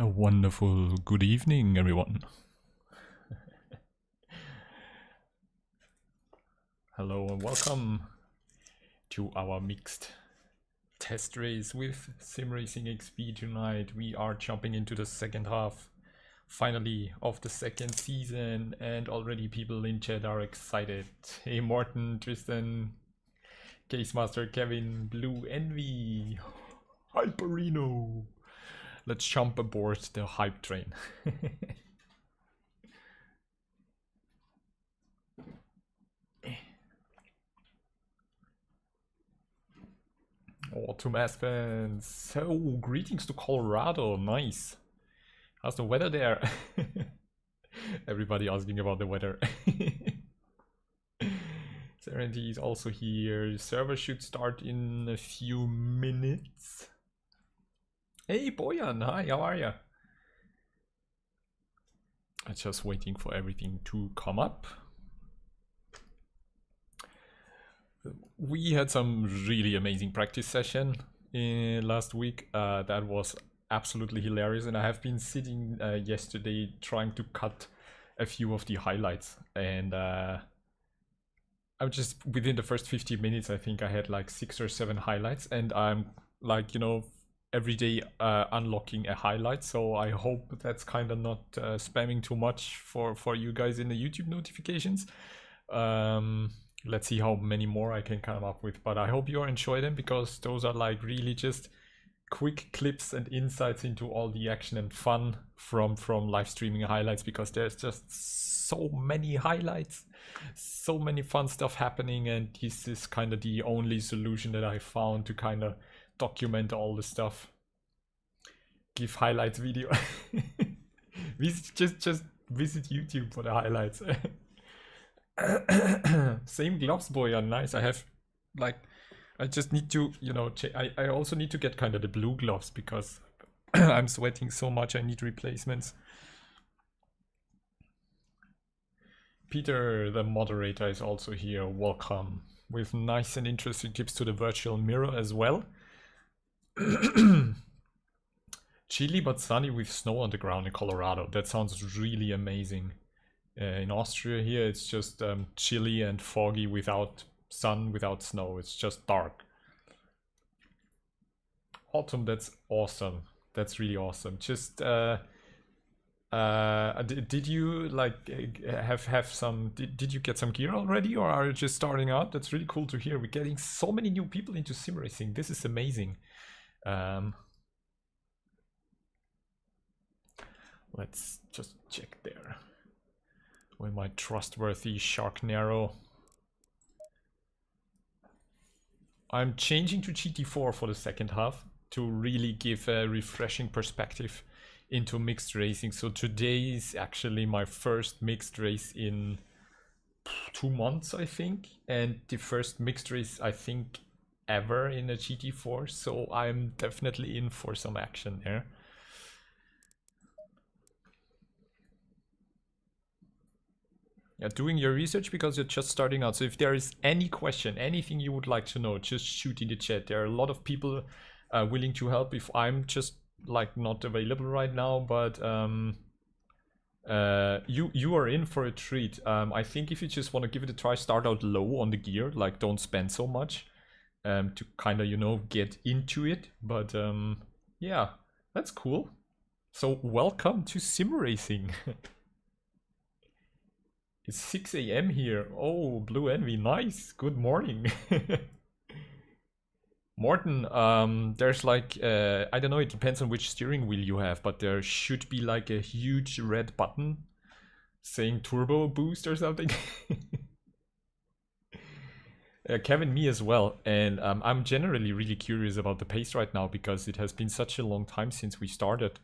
A wonderful good evening, everyone. Hello and welcome to our mixed test race with SimRacingXP tonight. We are jumping into the second half, finally, of the second season, and already people in chat are excited. Hey Morten, Tristan, Case Master, Kevin, Blue Envy, Hyperino. Let's jump aboard the hype train. Autumn Aspens. So, greetings to Colorado. Nice. How's the weather there? Everybody asking about the weather. Serenity is also here. The server should start in a few minutes. Hey Boyan, hi, how are you? I'm just waiting for everything to come up. We had some really amazing practice session last week. That was absolutely hilarious, and I have been sitting yesterday trying to cut a few of the highlights, and I'm just within the first 15 minutes I think I had like 6 or 7 highlights, and I'm like, you know, every day unlocking a highlight, so I hope that's kind of not spamming too much for you guys in the YouTube notifications. Let's see how many more I can come up with, but I hope you enjoy them, because those are like really just quick clips and insights into all the action and fun from live streaming highlights, because there's just so many highlights, so many fun stuff happening, and this is kind of the only solution that I found to kind of document all the stuff. Give highlights video. just visit YouTube for the highlights. Same gloves, boy, are nice. I have, like, I just need to, you know, I also need to get kind of the blue gloves, because I'm sweating so much. I need replacements. Peter, the moderator, is also here. Welcome, with nice and interesting tips to the virtual mirror as well. Chilly but sunny with snow on the ground in Colorado. That sounds really amazing. In Austria here it's just chilly and foggy, without sun, without snow. It's just dark. Autumn, that's awesome. That's really awesome. Just did you like have some, did you get some gear already, or are you just starting out? That's really cool to hear. We're getting so many new people into sim racing. This is amazing. Let's just check there with my trustworthy Sharknado. I'm changing to GT4 for the second half to really give a refreshing perspective into mixed racing. So today is actually my first mixed race in 2 months, I think, and the first mixed race I think ever in a GT4. So I'm definitely in for some action there. Yeah, doing your research, because you're just starting out. So if there is any question, anything you would like to know, just shoot in the chat. There are a lot of people willing to help if I'm just like not available right now, but you are in for a treat. I think if you just want to give it a try, start out low on the gear, like don't spend so much to kind of, you know, get into it. But yeah, that's cool. So welcome to sim racing. It's 6 a.m. here. Oh, Blue Envy, nice. Good morning. Morton, there's like, I don't know, it depends on which steering wheel you have, but there should be like a huge red button saying turbo boost or something. Kevin, me as well. And I'm generally really curious about the pace right now, because it has been such a long time since we started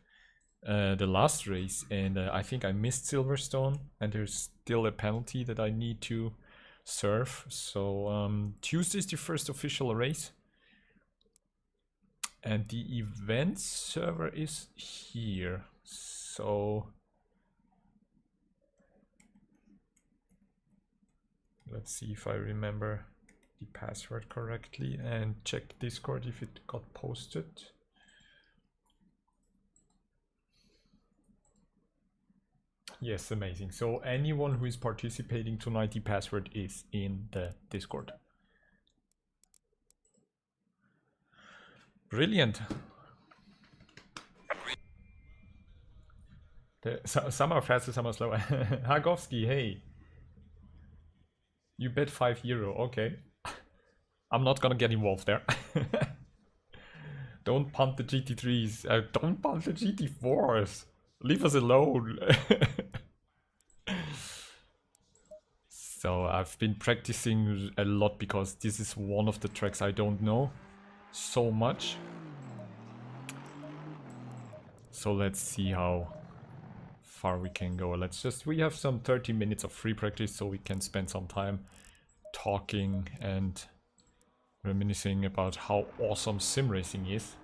the last race, and I think I missed Silverstone, and there's still a penalty that I need to serve. So Tuesday is the first official race, and the event server is here. So let's see if I remember the password correctly, and check Discord if it got posted. Yes, amazing. So anyone who is participating tonight, the password is in the Discord. Brilliant. Some are faster, some are slower. Hagovski, hey. You bet €5. Okay. I'm not gonna get involved there. Don't pump the GT3s. Don't pump the GT4s. Leave us alone. So I've been practicing a lot because this is one of the tracks I don't know so much. So let's see how far we can go. We have some 30 minutes of free practice, so we can spend some time talking and reminiscing about how awesome sim racing is.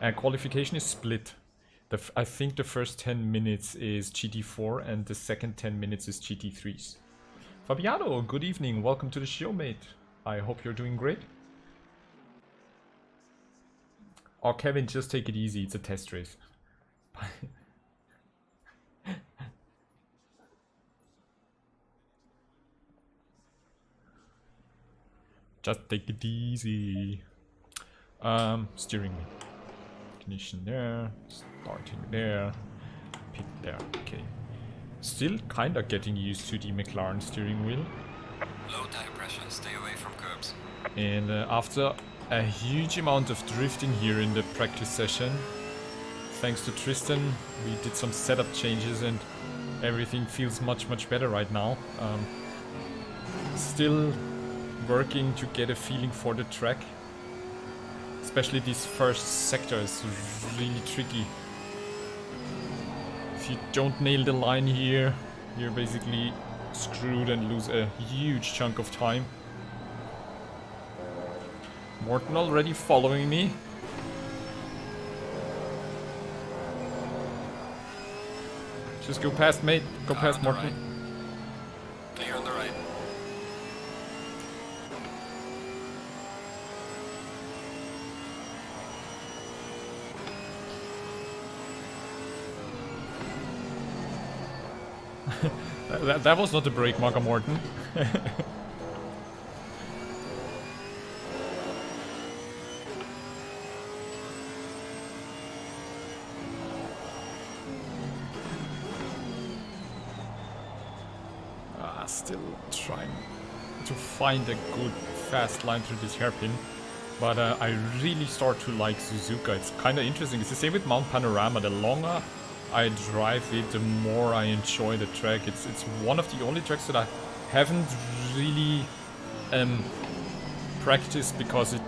And qualification is split. I think the first 10 minutes is GT4 and the second 10 minutes is GT3s. Fabiano, good evening. Welcome to the show, mate. I hope you're doing great. Oh, Kevin, just take it easy. It's a test race. Just take it easy. Steering wheel. Ignition there. Starting there. Pick there. Okay. Still kinda getting used to the McLaren steering wheel. Low tire pressure. Stay away from curbs. And after a huge amount of drifting here in the practice session, thanks to Tristan, we did some setup changes and everything feels much better right now. Still working to get a feeling for the track. Especially this first sector is really tricky. If you don't nail the line here, you're basically screwed and lose a huge chunk of time. Morten already following me. Just go past, mate. Go past Morten. Right. Clear on the right. That was not a brake marker, Morten. Still trying to find a good fast line through this hairpin, but I really start to like Suzuka. It's kind of interesting. It's the same with Mount Panorama. The longer I drive it, the more I enjoy the track. It's one of the only tracks that I haven't really practiced because it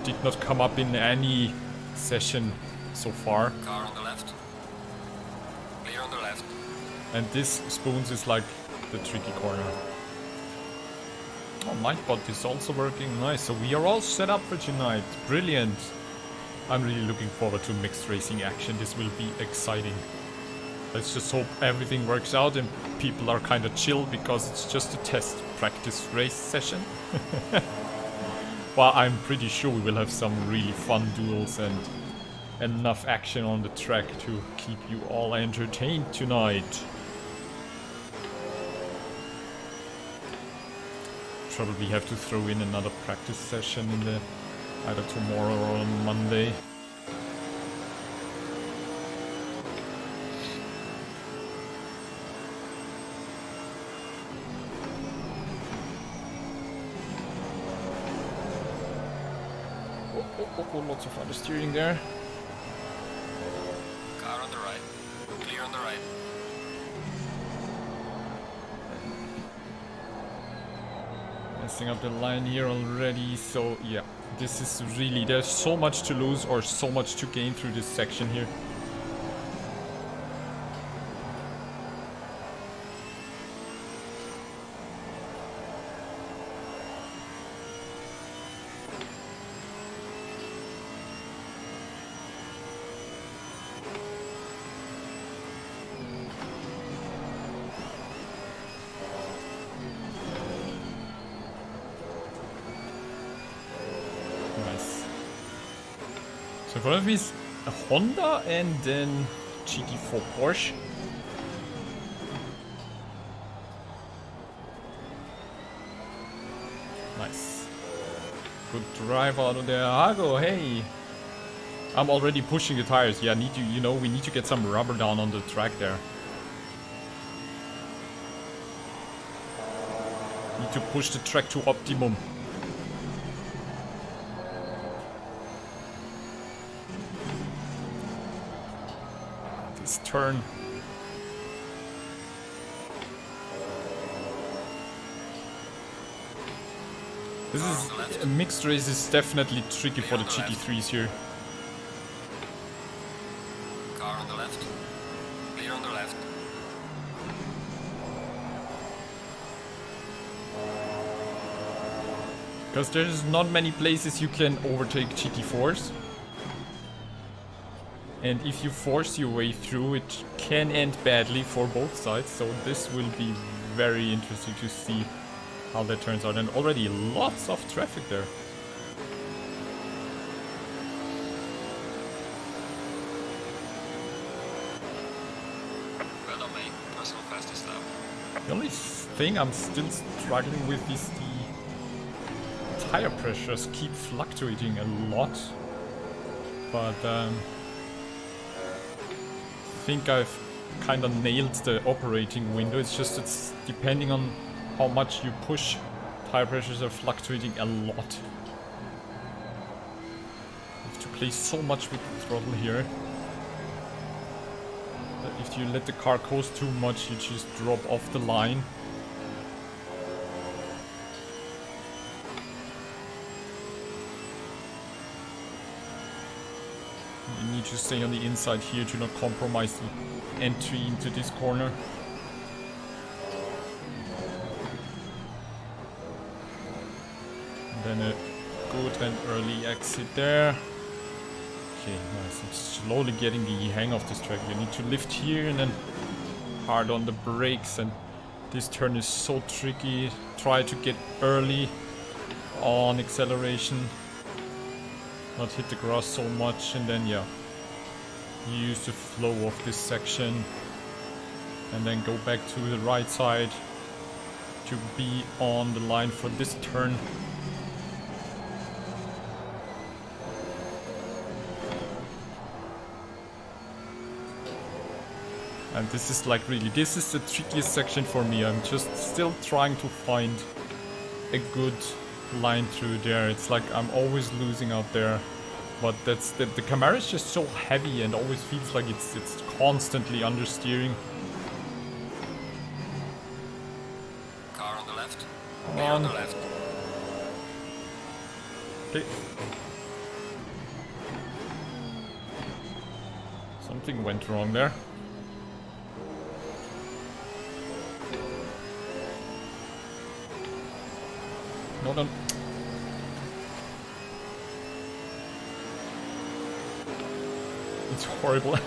did not come up in any session so far. Car on the left. Clear on the left. And this Spoons is like the tricky corner. Oh, Nightbot is also working. Nice. So we are all set up for tonight. Brilliant. I'm really looking forward to mixed racing action. This will be exciting. Let's just hope everything works out and people are kind of chill because it's just a test practice race session. Well, I'm pretty sure we will have some really fun duels and enough action on the track to keep you all entertained tonight. Probably have to throw in another practice session in the either tomorrow or on Monday. Oh, lots of understeering there. Car on the right. Clear on the right. Messing up the line here already, so yeah, this is really, there's so much to lose or so much to gain through this section here. In front of me is a Honda and then GT4 Porsche. drive out of there. Hago, hey! I'm already pushing the tires. Yeah, we need to get some rubber down on the track there. Need to push the track to optimum. This turn. This is a mixed race is definitely tricky for the GT3s here. Car on the left. Clear on the left. Because there's not many places you can overtake GT4s. And if you force your way through, it can end badly for both sides. So this will be very interesting to see how that turns out. And already lots of traffic there. Well done, mate. Personal fastest lap. The only thing I'm still struggling with is the tire pressures keep fluctuating a lot. But I think I've kind of nailed the operating window. It's depending on how much you push. Tire pressures are fluctuating a lot. You have to play so much with the throttle here. That if you let the car coast too much, you just drop off the line. You need to stay on the inside here to not compromise the entry into this corner. And then a good and early exit there. Okay, nice. I'm slowly getting the hang of this track. You need to lift here and then hard on the brakes. And this turn is so tricky. Try to get early on acceleration. Not hit the grass so much, and then yeah, use the flow of this section and then go back to the right side to be on the line for this turn. And this is like really, this is the trickiest section for me. I'm just still trying to find a good line through there. It's like I'm always losing out there, but that's the Camaro is just so heavy and always feels like it's constantly understeering. Car on the left. Come Clear on the on. left. Okay. Something went wrong there. No, no. It's horrible.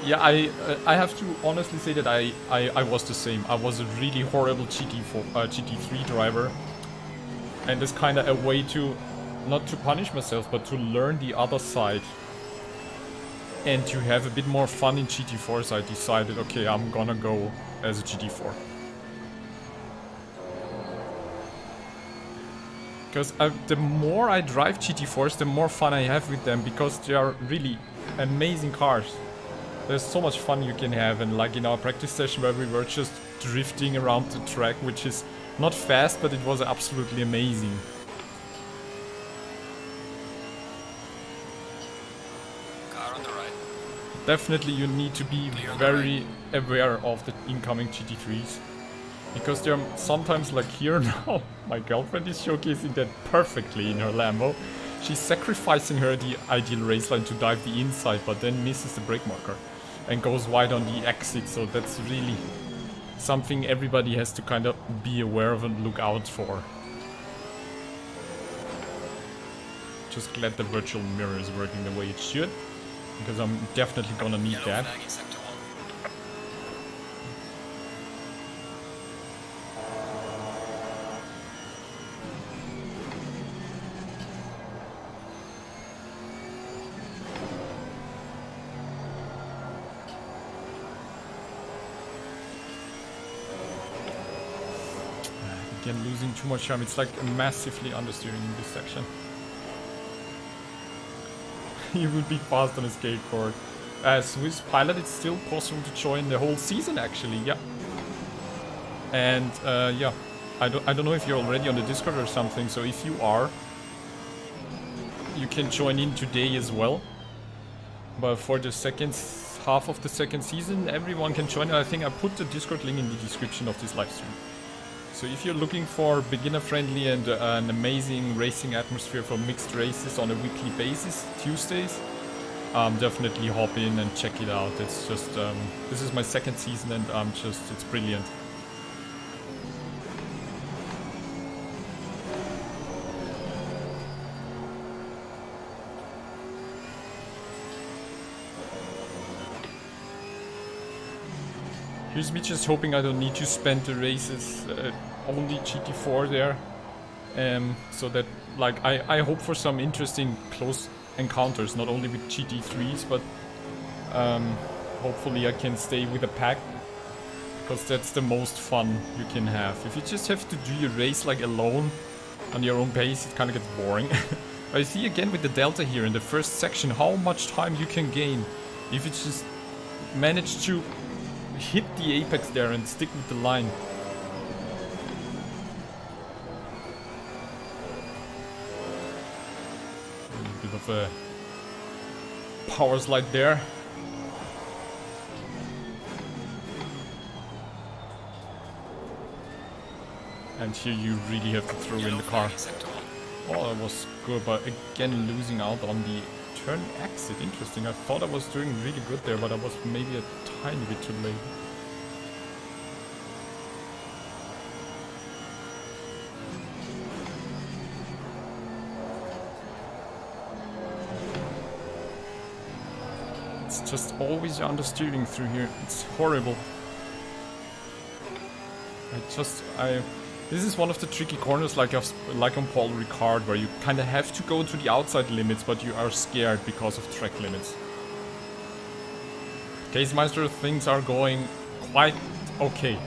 Yeah, I have to honestly say that I was the same. I was a really horrible GT3 driver, and it's kind of a way to not to punish myself, but to learn the other side and to have a bit more fun in GT4. So I decided, okay, I'm gonna go as a GT4. Because the more I drive GT4s, the more fun I have with them, because they are really amazing cars. There's so much fun you can have, and like in our practice session where we were just drifting around the track, which is not fast, but it was absolutely amazing. Car on the right. Definitely you need to be very aware of the incoming GT3s. Because they're sometimes like here now, my girlfriend is showcasing that perfectly in her Lambo. She's sacrificing her the ideal race line to dive the inside, but then misses the brake marker and goes wide on the exit. So that's really something everybody has to kind of be aware of and look out for. Just glad the virtual mirror is working the way it should, because I'm definitely gonna need Yellow that. flag in sector 1. Again, losing too much time. It's like massively understeering in this section. You would be fast on a skateboard. Swiss Pilot, it's still possible to join the whole season actually, yeah. And yeah, I don't know if you're already on the Discord or something, so if you are, you can join in today as well. But for the second half of the second season, everyone can join. I think I put the Discord link in the description of this live stream. So if you're looking for beginner-friendly and an amazing racing atmosphere for mixed races on a weekly basis, Tuesdays, definitely hop in and check it out. It's just, this is my second season and it's brilliant. Here's me just hoping I don't need to spend the races only GT4 there. So that, like, I hope for some interesting close encounters, not only with GT3s, but hopefully I can stay with a pack, because that's the most fun you can have. If you just have to do your race like alone on your own pace, it kind of gets boring. I see again with the Delta here in the first section how much time you can gain if you just manage to hit the apex there and stick with the line. A bit of a power slide there. And here you really have to throw in the car. Oh, that was good, but again losing out on the turn exit. Interesting. I thought I was doing really good there, but I was maybe a tiny bit too late. It's just always understeering through here. It's horrible. This is one of the tricky corners, like on Paul Ricard, where you kind of have to go to the outside limits, but you are scared because of track limits. Casemeister, things are going quite okay.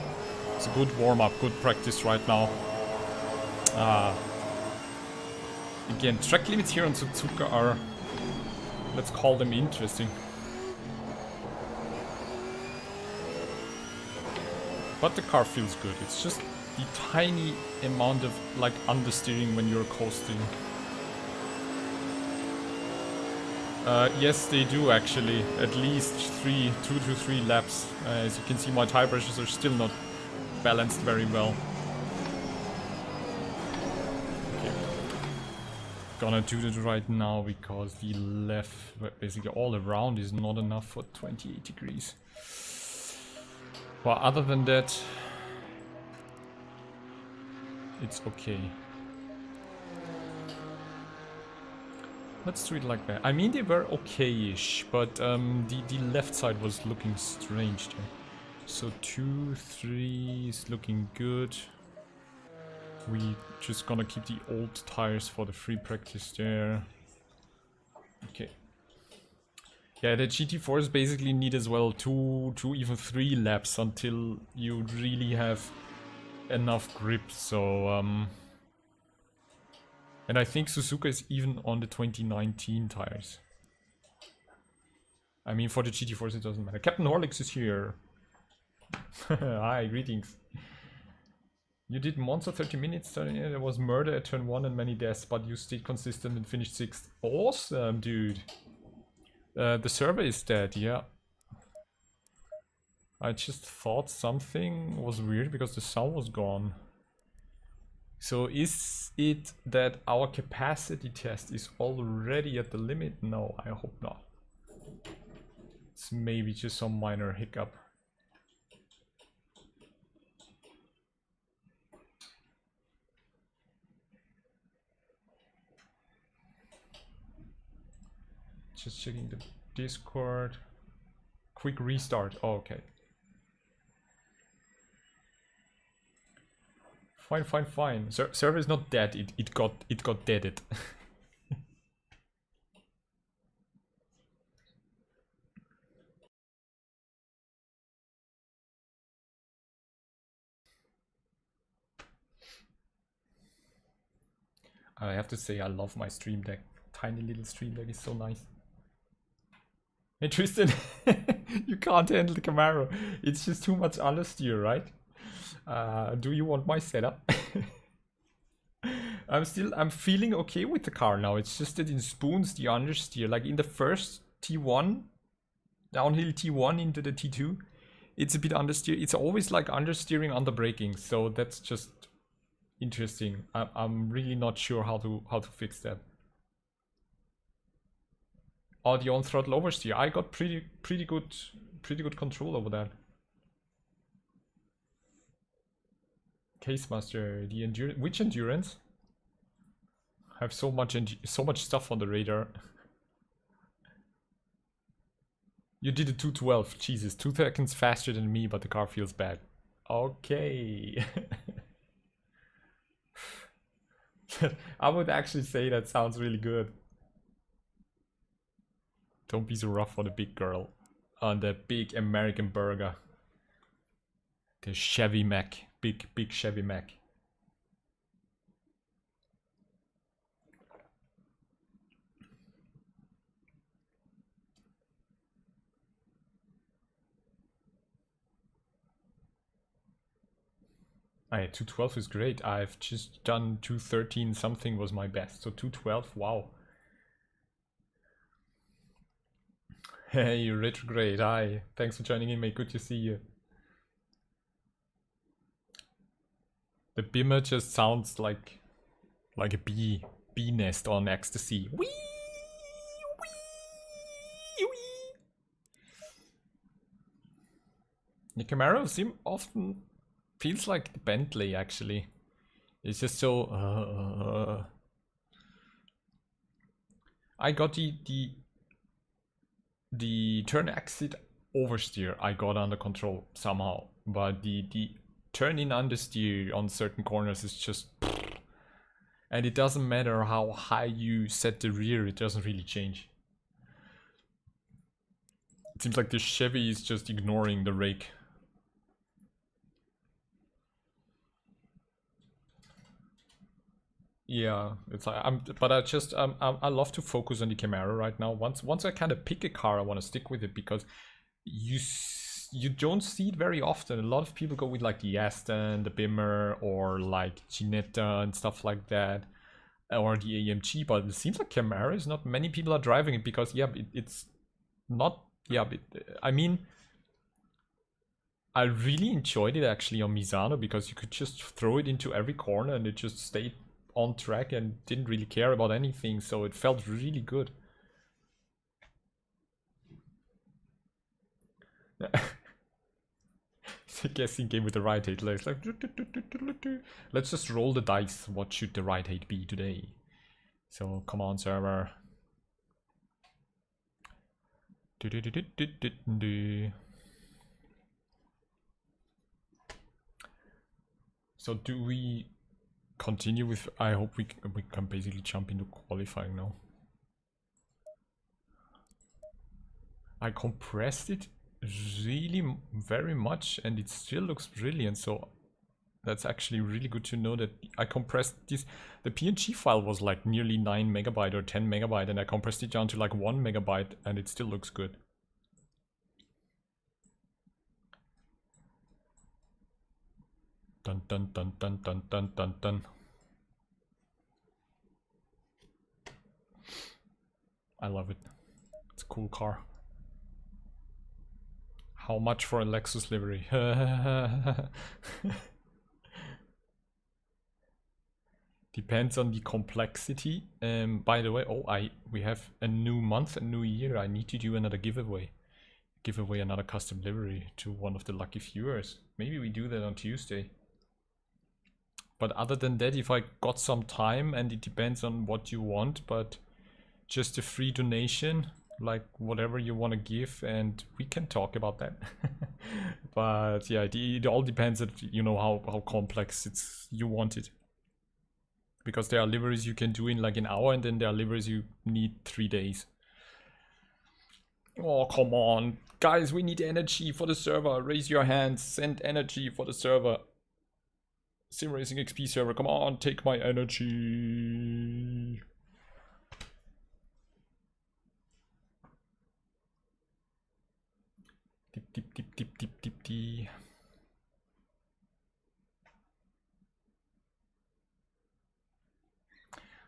It's a good warm-up, good practice right now. Again, track limits here on Suzuka are, let's call them interesting. But the car feels good. It's just the tiny amount of like understeering when you're coasting. Yes, they do actually. At least 2 to 3 laps. As you can see, my tire pressures are still not balanced very well. Okay. Gonna do it right now because the left, basically all around, is not enough for 28 degrees. Well, other than that, it's okay. Let's do it like that. I mean, they were okay-ish, but the left side was looking strange there. So 2, 3 is looking good. We just gonna keep the old tires for the free practice there. Okay. Yeah, the GT4s basically need as well 2, even 3 laps until you really have enough grip. So and I think Suzuka is even on the 2019 tires. I mean, for the GT4s it doesn't matter. Captain Horlicks is here. Hi, greetings. You did Monza 30 minutes, there was murder at turn 1 and many deaths, but you stayed consistent and finished 6th. Awesome, dude. The server is dead, yeah. I just thought something was weird because the sound was gone. So is it that our capacity test is already at the limit? No, I hope not. It's maybe just some minor hiccup. Just checking the Discord. Quick restart. Oh, okay. Fine. Server is not dead. It got deaded. I have to say, I love my Stream Deck. Tiny little Stream Deck is so nice. Hey Tristan, you can't handle the Camaro. It's just too much understeer, right? Do you want my setup? I'm feeling okay with the car now. It's just that in spoons the understeer, like in the first T1, downhill T1 into the T2, it's a bit understeer. It's always like understeering under braking, so that's just interesting. I'm really not sure how to fix that. Oh, the on throttle oversteer. I got pretty good control over that. Case Master, the endurance. Which endurance? I have so much stuff on the radar. You did a 212. Jesus, 2 seconds faster than me, but the car feels bad. Okay. I would actually say that sounds really good. Don't be so rough on the big girl. On the big American burger. The Chevy Mac. Big Chevy Mac. Aye, 212 is great. I've just done 213 something was my best. So 212, wow. Hey, Retrograde, hi. Thanks for joining in, mate. Good to see you. The Bimmer just sounds like a bee nest on ecstasy. Wee, wee, wee. The Camaro sim often feels like the Bentley, actually. It's just so. I got the turn exit oversteer I got under control somehow, but the turn in understeer on certain corners is just, and it doesn't matter how high you set the rear, it doesn't really change. It seems like the Chevy is just ignoring the rake. Yeah, it's like I love to focus on the Camaro right now. Once I kind of pick a car, I want to stick with it because you don't see it very often. A lot of people go with like the Aston, the Bimmer, or like Ginetta and stuff like that, or the AMG. But it seems like Camaro is not many people are driving it because it's not. Yeah, but, I mean, I really enjoyed it actually on Misano because you could just throw it into every corner and it just stayed on track and didn't really care about anything, so it felt really good. It's a guessing game with the right hate. Like, let's just roll the dice. What should the right hate be today? So come on, server. So do we continue with, I hope we can basically jump into qualifying now. I compressed it really very much and it still looks brilliant, so that's actually really good to know that I compressed this. The PNG file was like nearly 9 megabyte or 10 megabyte and I compressed it down to like 1 megabyte and it still looks good. Dun dun dun dun dun dun dun dun. I love it. It's a cool car. How much for a Lexus livery? Depends on the complexity. By the way, we have a new month, a new year. I need to do another giveaway. Give away another custom livery to one of the lucky viewers. Maybe we do that on Tuesday. But other than that, if I got some time, and it depends on what you want, but just a free donation, like whatever you want to give, and we can talk about that. But yeah, it all depends on, you know, how complex you want it. Because there are liveries you can do in like an hour, and then there are liveries you need 3 days. Oh, come on. Guys, we need energy for the server. Raise your hands. Send energy for the server. SimRacingXP server, come on, take my energy. Dip, dip, dip, dip, dip, dip, dip.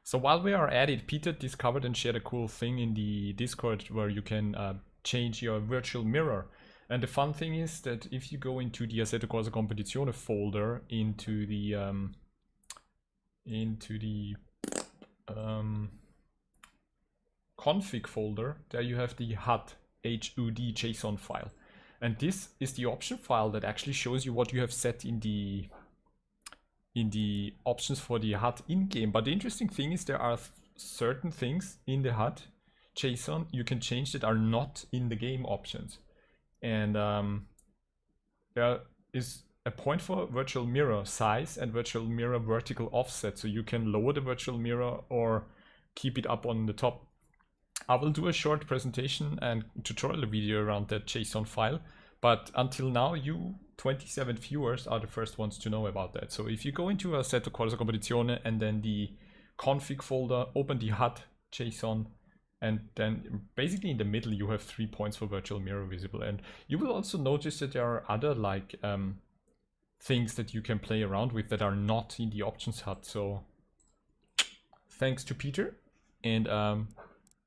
So while we are at it, Peter discovered and shared a cool thing in the Discord where you can change your virtual mirror. And the fun thing is that if you go into the Assetto Corsa Competizione folder, into the config folder, there you have the HUD JSON file. And this is the option file that actually shows you what you have set in the options for the HUD in-game. But the interesting thing is there are certain things in the HUD JSON you can change that are not in the game options. And there is a point for virtual mirror size and virtual mirror vertical offset. So you can lower the virtual mirror or keep it up on the top. I will do a short presentation and tutorial video around that JSON file. But until now, you 27 viewers are the first ones to know about that. So if you go into Assetto Corsa Competizione and then the config folder, open the HUD JSON, and then basically in the middle you have 3 points for virtual mirror visible. And you will also notice that there are other like things that you can play around with that are not in the options HUD. So thanks to Peter, and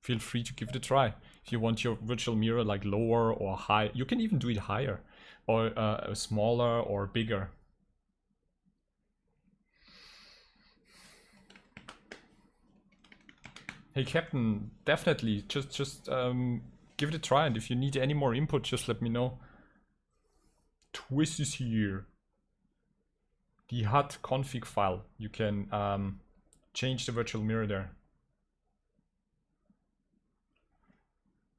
feel free to give it a try. If you want your virtual mirror like lower or high, you can even do it higher or smaller or bigger. Hey Captain, definitely just give it a try, and if you need any more input, just let me know. Twist is here. The HUD config file, you can change the virtual mirror there.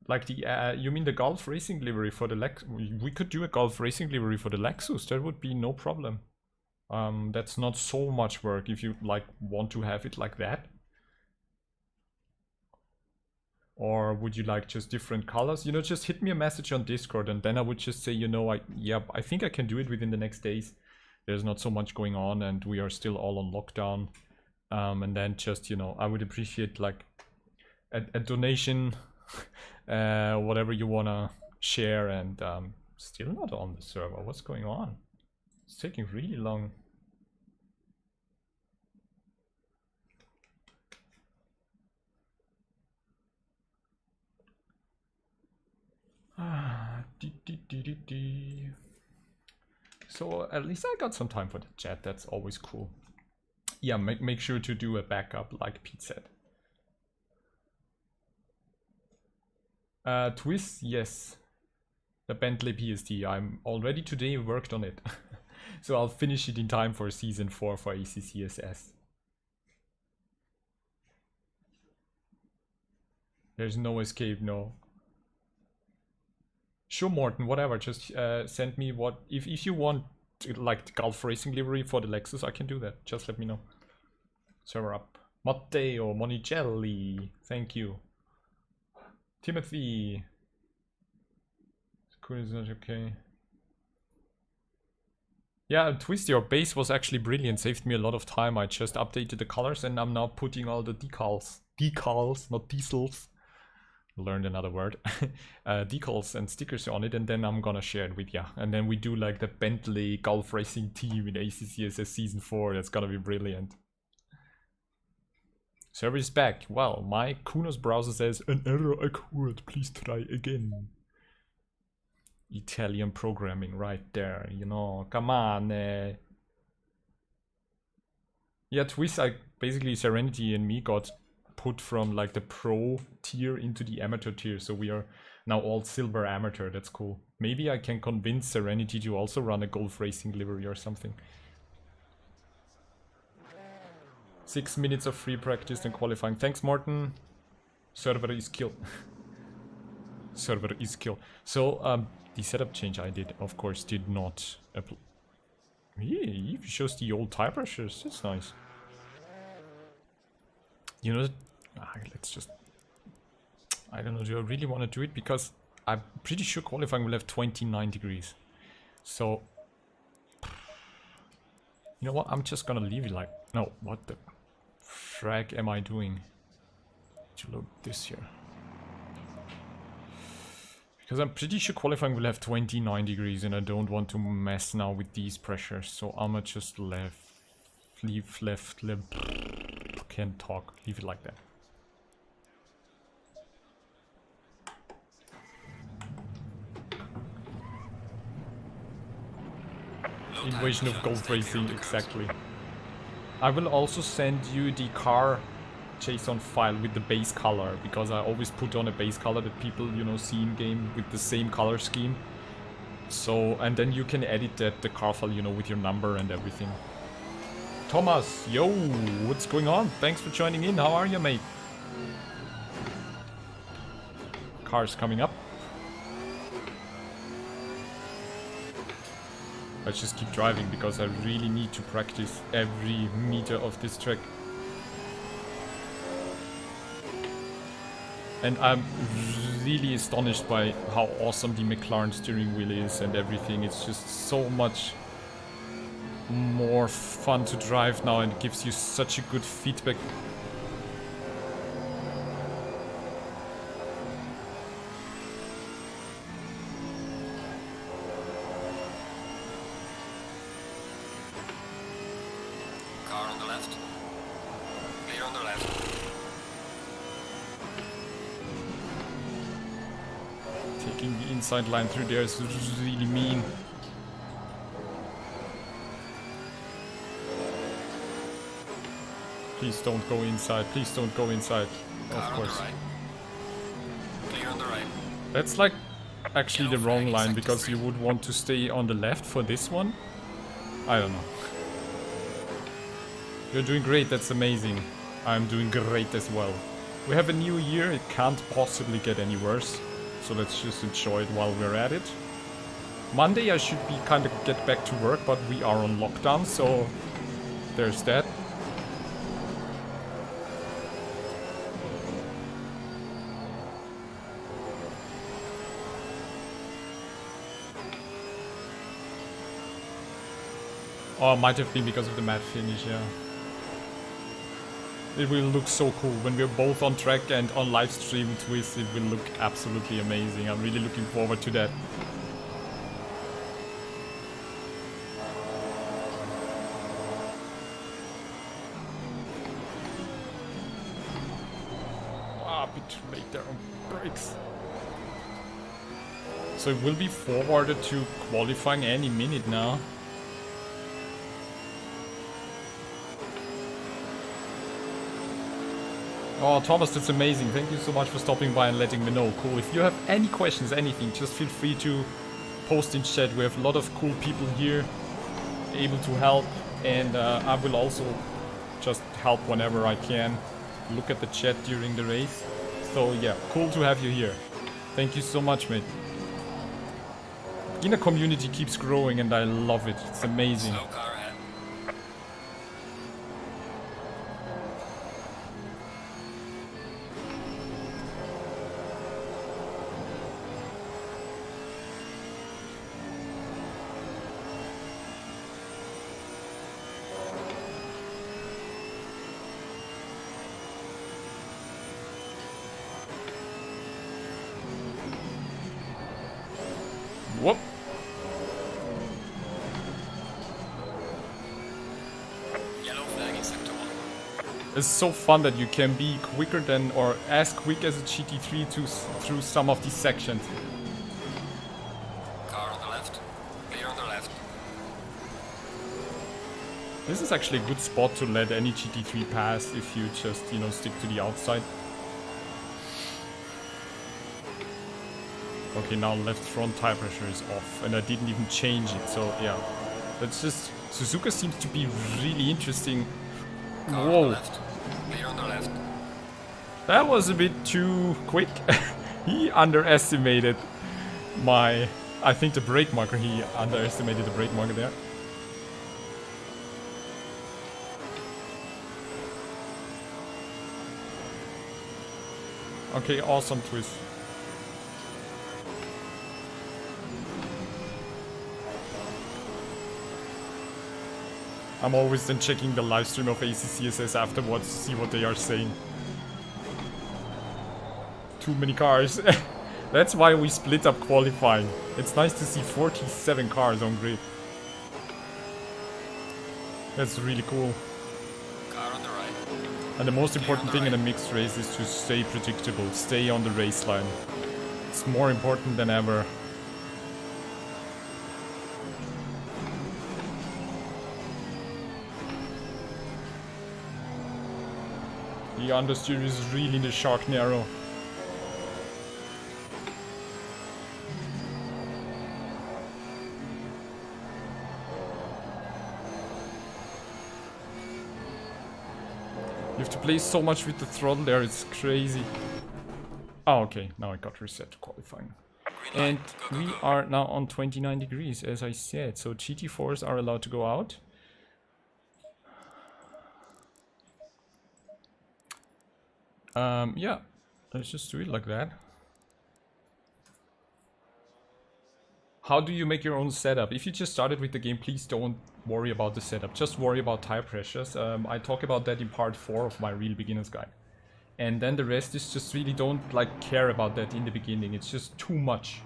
Like the, you mean the Golf Racing livery for the Lexus? We could do a Golf Racing livery for the Lexus. That would be no problem. That's not so much work if you like want to have it like that. Or would you like just different colors? You know, just hit me a message on Discord, and then I would just say, you know, I think I can do it within the next days. There's not so much going on, and we are still all on lockdown. And then just, you know, I would appreciate like a donation. Whatever you wanna share, and still not on the server. What's going on? It's taking really long. So at least I got some time for the chat. That's always cool. Yeah, make sure to do a backup like Pete said. Twist, yes. The Bentley PSD. I'm already today worked on it. So I'll finish it in time for season 4 for ACCSS. There's no escape, no. Sure, Morton, whatever. Just send me what... If you want like the Golf Racing livery for the Lexus, I can do that. Just let me know. Server up. Matteo Monicelli. Thank you. Timothy. Cool, is that okay? Yeah, Twist, your base was actually brilliant. Saved me a lot of time. I just updated the colors and I'm now putting all the decals. Decals, not diesels. Learned another word. Decals and stickers on it, and then I'm gonna share it with you. And then we do like the Bentley Golf Racing team in ACCSS Season 4. That's gonna be brilliant. Server is back. Well, my Kunos browser says an error occurred. Please try again. Italian programming right there, you know. Come on. Yeah, Twist, basically Serenity and me got put from like the pro tier into the amateur tier. So we are now all silver amateur. That's cool. Maybe I can convince Serenity to also run a Golf Racing livery or something. 6 minutes of free practice and qualifying. Thanks, Morton. Server is kill. Server is kill. So, the setup change I did, of course, did not apply. Yeah, it shows the old tire pressures. That's nice. You know, let's just... I don't know, do I really want to do it? Because I'm pretty sure qualifying will have 29 degrees. So... You know what? I'm just gonna leave it like... No, what the frag am I doing? To load this here. Because I'm pretty sure qualifying will have 29 degrees and I don't want to mess now with these pressures. So I'ma just leave left. Can't talk. Leave it like that. Invasion of Gold Racing, exactly. I will also send you the car JSON file with the base color, because I always put on a base color that people, you know, see in game with the same color scheme. So, and then you can edit the car file, you know, with your number and everything. Thomas, yo, what's going on? Thanks for joining in. How are you, mate? Cars coming up. I just keep driving because I really need to practice every meter of this track. And I'm really astonished by how awesome the McLaren steering wheel is and everything. It's just so much more fun to drive now and gives you such a good feedback. Car on the left. Clear on the left. Taking the inside line through there is really mean. Please don't go inside. Please don't go inside. Of course. Right. Clear on the right. That's like actually the wrong line, because you would want to stay on the left for this one. I don't know. You're doing great. That's amazing. I'm doing great as well. We have a new year. It can't possibly get any worse. So let's just enjoy it while we're at it. Monday I should be kind of get back to work, but we are on lockdown, so there's that. Oh, might have been because of the matte finish, yeah. It will look so cool when we're both on track and on live stream twist. It will look absolutely amazing. I'm really looking forward to that. Ah, a bit too late there on brakes. So it will be forwarded to qualifying any minute now. Oh, Thomas, that's amazing. Thank you so much for stopping by and letting me know. Cool. If you have any questions, anything, just feel free to post in chat. We have a lot of cool people here able to help. And I will also just help whenever I can. Look at the chat during the race. So yeah, cool to have you here. Thank you so much, mate. Beginner community keeps growing and I love it. It's amazing. Slow car ahead. Whoop. Yellow flag in sector 1. It's so fun that you can be quicker than, or as quick as a GT3 through some of these sections. Car on the left. Clear on the left. This is actually a good spot to let any GT3 pass if you just, you know, stick to the outside. Okay, now left front tire pressure is off and I didn't even change it, so yeah. That's just... Suzuka seems to be really interesting. Car on the Whoa. left. Clear on the left. That was a bit too quick. He underestimated my... I think the brake marker, he underestimated the brake marker there. Okay, awesome twist. I'm always then checking the live stream of ACCSS afterwards to see what they are saying. Too many cars. That's why we split up qualifying. It's nice to see 47 cars on grid. That's really cool. Car on the right. And the most important thing in a mixed race is to stay predictable, stay on the race line. It's more important than ever. The understeer is really in the shark narrow. You have to play so much with the throttle there, it's crazy. Oh, okay, now I got reset to qualifying. And we are now on 29 degrees, as I said, so GT4s are allowed to go out. Yeah, let's just do it like that. How do you make your own setup? If you just started with the game, please don't worry about the setup. Just worry about tire pressures. I talk about that in part 4 of my Real Beginner's Guide. And then the rest is just really don't care about that in the beginning. It's just too much.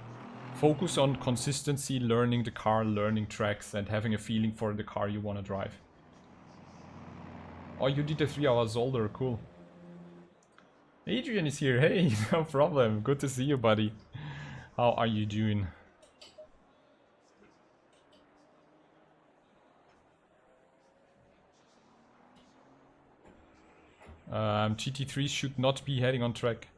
Focus on consistency, learning the car, learning tracks, and having a feeling for the car you want to drive. Oh, you did a 3-hour Zolder, cool. Adrian is here, hey, no problem. Good to see you, buddy. How are you doing? GT3 should not be heading on track.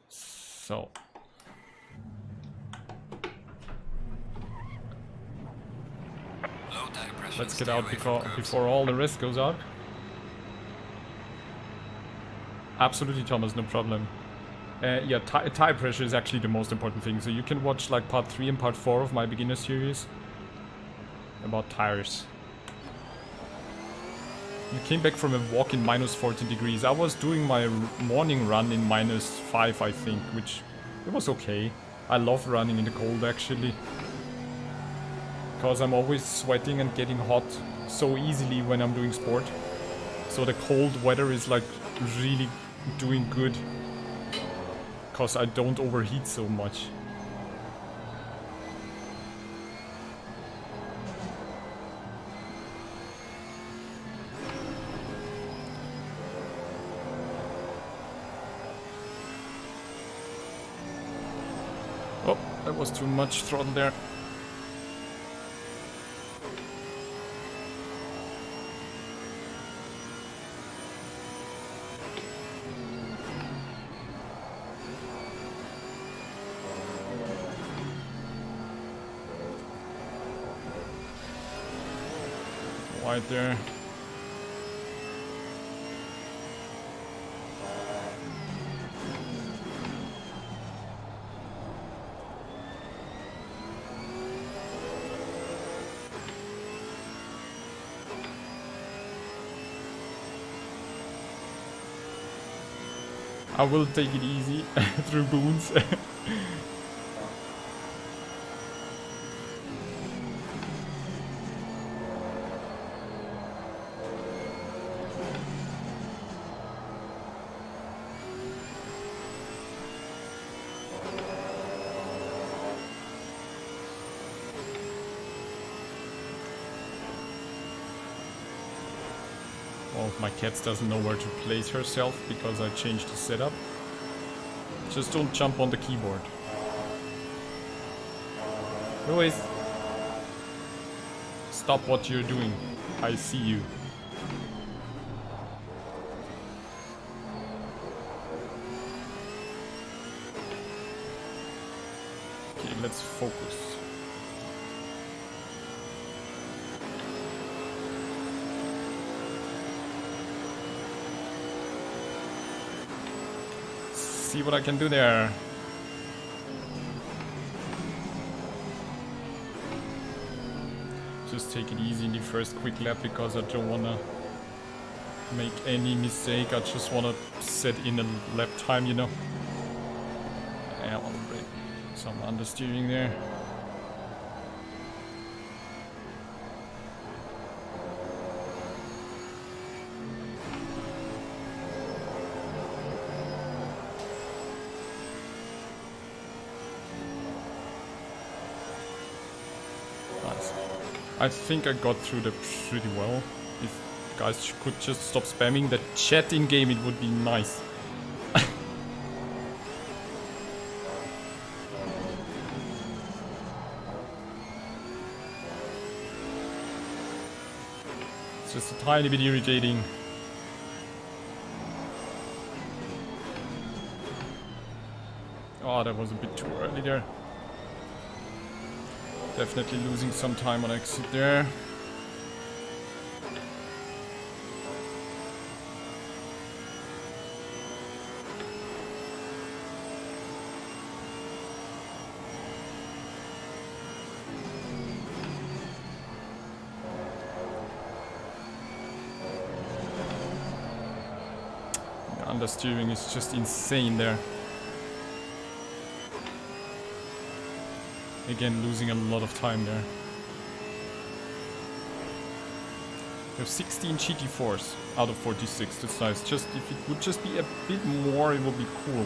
So let's get out before all the rest goes out. Absolutely, Thomas, no problem. Yeah, tire pressure is actually the most important thing. So you can watch like part 3 and part 4 of my beginner series about tires. You came back from a walk in minus 14 degrees. I was doing my morning run in minus 5, I think, which it was okay. I love running in the cold actually, because I'm always sweating and getting hot so easily when I'm doing sport. So the cold weather is like really doing good, because I don't overheat so much. Oh, that was too much throttle there. Right there. I will take it easy through boons. Oh, my cat doesn't know where to place herself because I changed the setup. Just don't jump on the keyboard. Louis! Stop what you're doing. I see you. Okay, let's focus. See what I can do there. just take it easy in the first quick lap because I don't wanna make any mistake. I just wanna set in a lap time, you know. Yeah, one break. Some understeering there. Nice. I think I got through that pretty well. If guys could just stop spamming the chat in game, it would be nice. It's just a tiny bit irritating. Oh, that was a bit too early there. Definitely losing some time on exit there. The understeering is just insane there. Again, losing a lot of time there. We have 16 GT4s out of 46. That's nice. Just if it would just be a bit more, it would be cool.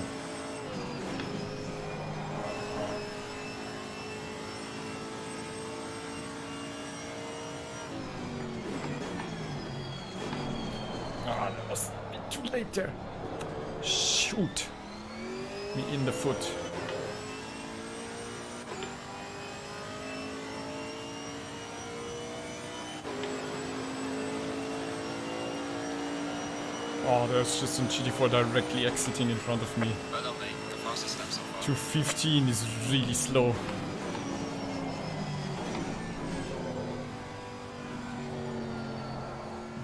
Ah, that was a bit too late there. Shoot me in the foot. Oh, there's just some GT4 directly exiting in front of me. Well done, mate. The fastest lap so far. 215 is really slow.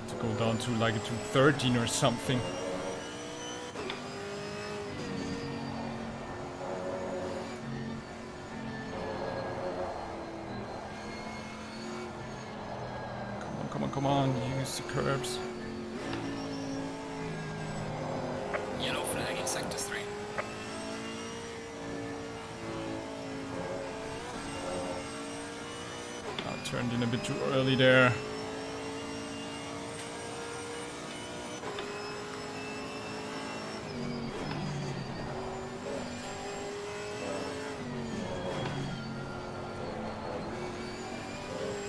To go down to like a 213 or something. Come on, come on, come on. Use the curbs. Yellow flag in sector 3. I turned in a bit too early there.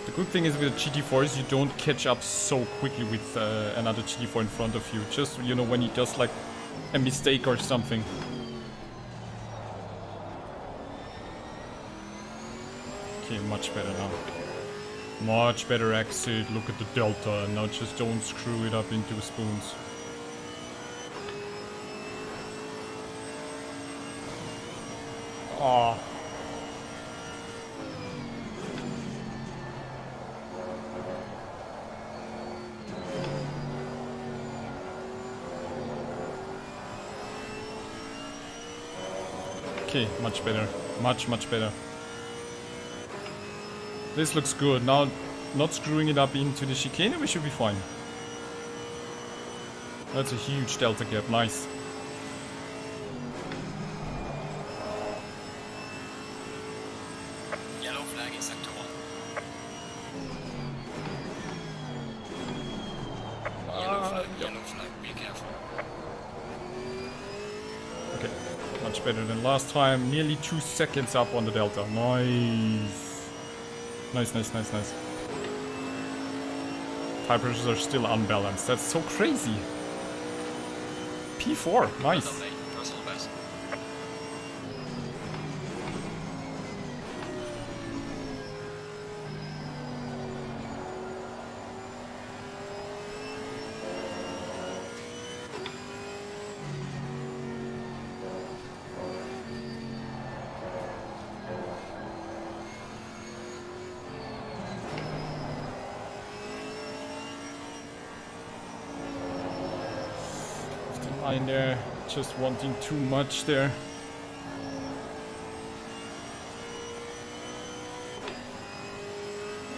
The good thing is with the GT4s, you don't catch up so quickly with another GT4 in front of you. Just, you know, when he does like a mistake or something. Okay, much better now. Much better exit. Look at the delta. Now just don't screw it up into spoons. Oh. Okay, much better. Much better. This looks good. Now, not screwing it up into the chicane, we should be fine. That's a huge delta gap. Nice. Yellow flag in sector 1. Yellow flag, be careful. Okay, much better than last time. Nearly 2 seconds up on the delta. Nice. Nice. Tire pressures are still unbalanced. That's so crazy. P4, nice. Well done, mate. Personal best. Line there, just wanting too much there.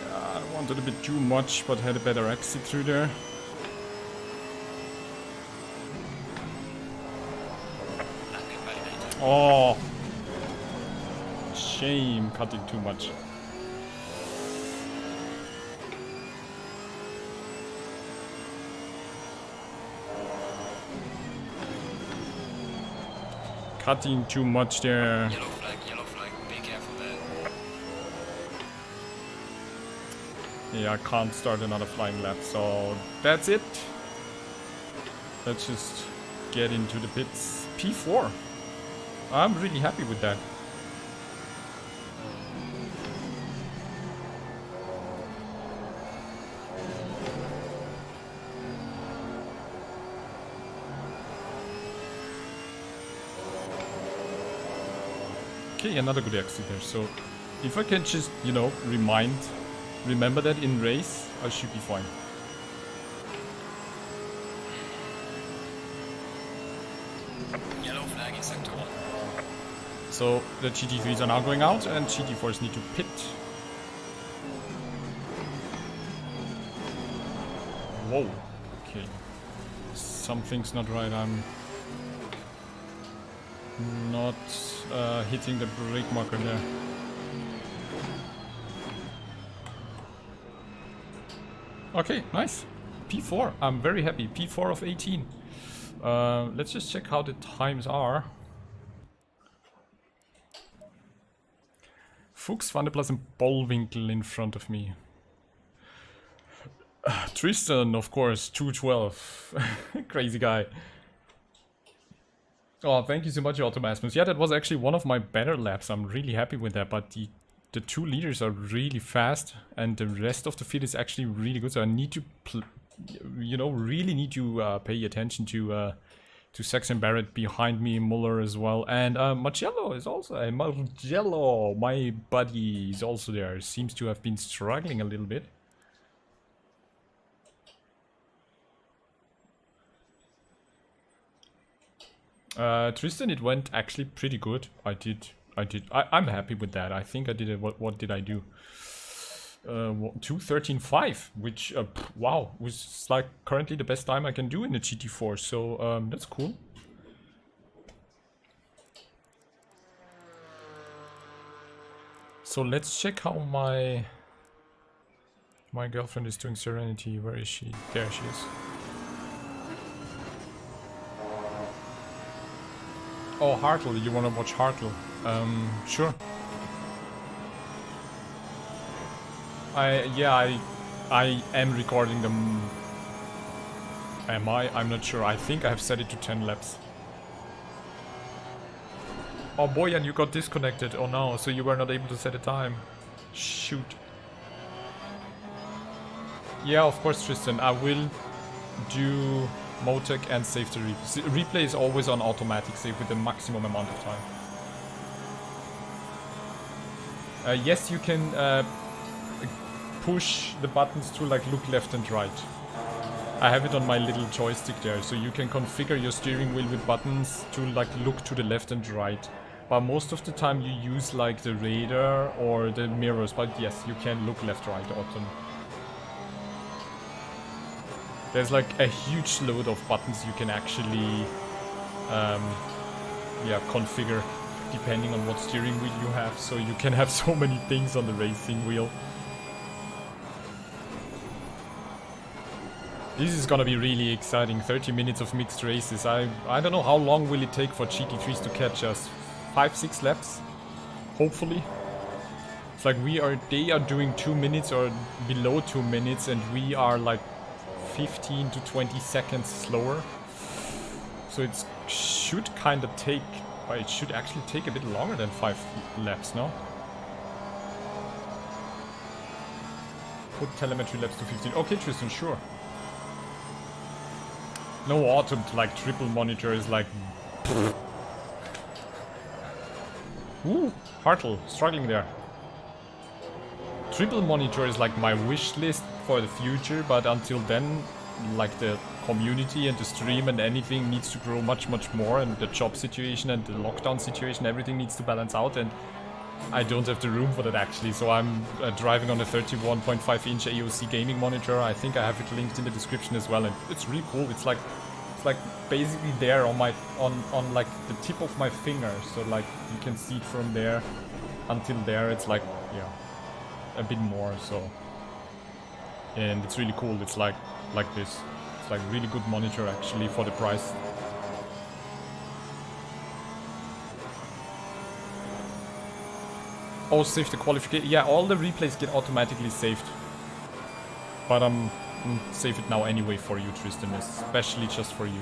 Yeah, I want a little bit too much, but had a better exit through there. Oh, shame, cutting too much. Cutting too much there. Yellow flag, be careful there. Yeah, I can't start another flying lap, so that's it. Let's just get into the pits. P4. I'm really happy with that. Okay, another good exit there. So if I can just, you know, remember that in race, I should be fine. Yellow flag in sector 1. So the GT3s are now going out and GT4s need to pit. Whoa. Okay. Something's not right. I'm not hitting the brake marker there. Okay, nice. P4. I'm very happy. P4 of 18. Let's just check how the times are. Fuchs, Van der Plas and Bollwinkel in front of me. Tristan, of course, 2:12. Crazy guy. Oh, thank you so much, Automasmus. Yeah, that was actually one of my better laps. I'm really happy with that, but the two leaders are really fast and the rest of the field is actually really good. So I need to, really need to pay attention to Saxon Barrett behind me, Muller as well, and Marcello is also, Marcello, my buddy, is also there. Seems to have been struggling a little bit. Tristan, it went actually pretty good. I'm happy with that. I think I did it. What did I do? 2:13.5, which wow, was like currently the best time I can do in the GT4. So that's cool. So let's check how my girlfriend is doing. Serenity, where is she? There she is. Oh, Hartle, you wanna watch Hartle? Sure. I am recording them. Am I? I'm not sure. I think I have set it to 10 laps. Oh, Boyan, you got disconnected. Oh no, so you were not able to set a time. Shoot. Yeah, of course, Tristan. I will do Motec and save the replay. Replay is always on automatic save with the maximum amount of time. Yes, you can push the buttons to like look left and right. I have it on my little joystick there, so you can configure your steering wheel with buttons to like look to the left and right. But most of the time you use like the radar or the mirrors, but yes, you can look left, right, often. There's like a huge load of buttons you can actually configure depending on what steering wheel you have, so you can have so many things on the racing wheel. This is gonna be really exciting. 30 minutes of mixed races. I don't know how long will it take for GT3s to catch us. 5-6 laps, hopefully. It's like they are doing 2 minutes or below 2 minutes, and we are like 15 to 20 seconds slower. So it should kind of take, or it should actually take a bit longer than 5 laps, no? Put telemetry laps to 15. Okay, Tristan, sure. No autumn to like triple monitor is like... Ooh, Hartle, struggling there. Triple monitor is like my wish list for the future, but until then, like the community and the stream and anything needs to grow much more, and the job situation and the lockdown situation, everything needs to balance out, and I don't have the room for that actually, so I'm driving on a 31.5-inch AOC gaming monitor. I think I have it linked in the description as well, and it's really cool. It's like basically there on my on like the tip of my finger, so like you can see it from there until there. It's like, yeah, a bit more. So, and it's really cool. It's like this. It's like really good monitor actually for the price. Oh, save the qualification. Yeah, all the replays get automatically saved. But save it now anyway for you, Tristan, especially just for you.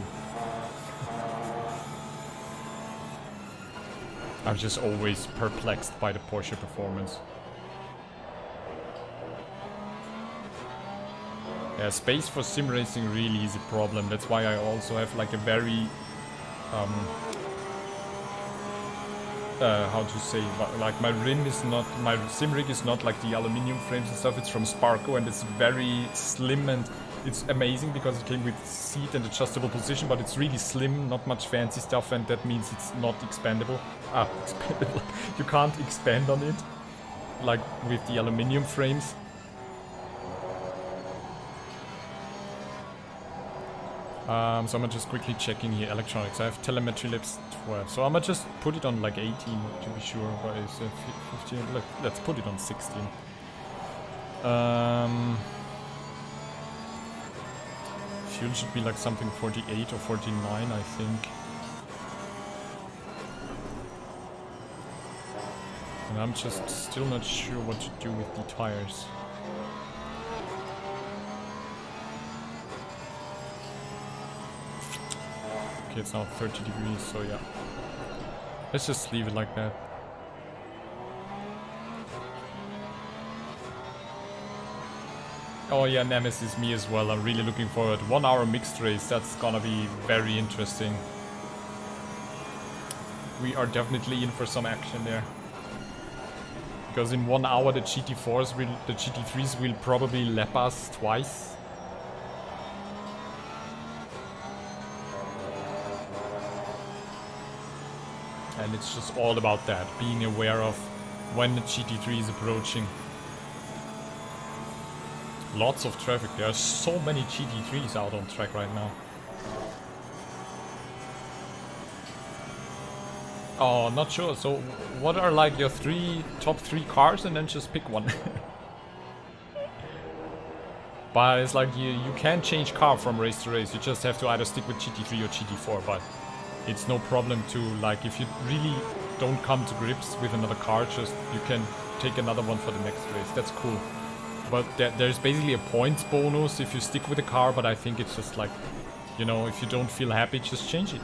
I'm just always perplexed by the Porsche performance. Yeah, space for sim racing really is a problem. That's why I also have like a very how to say, like my rim is not, my sim rig is not like the aluminium frames and stuff. It's from Sparco and it's very slim, and it's amazing because it came with seat and adjustable position, but it's really slim, not much fancy stuff, and that means it's not expandable. Expandable. You can't expand on it like with the aluminium frames. So I'm gonna just quickly checking here electronics. I have telemetry labs 12, so I'm gonna just put it on like 18 to be sure. What is 15? Let's put it on 16. Fuel should be like something 48 or 49, I think. And I'm just still not sure what to do with the tires. It's now 30 degrees, so yeah. Let's just leave it like that. Oh yeah, Nemesis, me as well. I'm really looking forward. 1 hour mixed race, that's gonna be very interesting. We are definitely in for some action there. Because in 1 hour the GT3s will probably lap us twice. And it's just all about that, being aware of when the GT3 is approaching. Lots of traffic. There are so many GT3s out on track right now. Oh, not sure. So what are like your top three cars, and then just pick one. But it's like you can change car from race to race. You just have to either stick with GT3 or GT4, but it's no problem to, like, if you really don't come to grips with another car, just you can take another one for the next race. That's cool. But there's basically a points bonus if you stick with a car, but I think it's just like, you know, if you don't feel happy, just change it.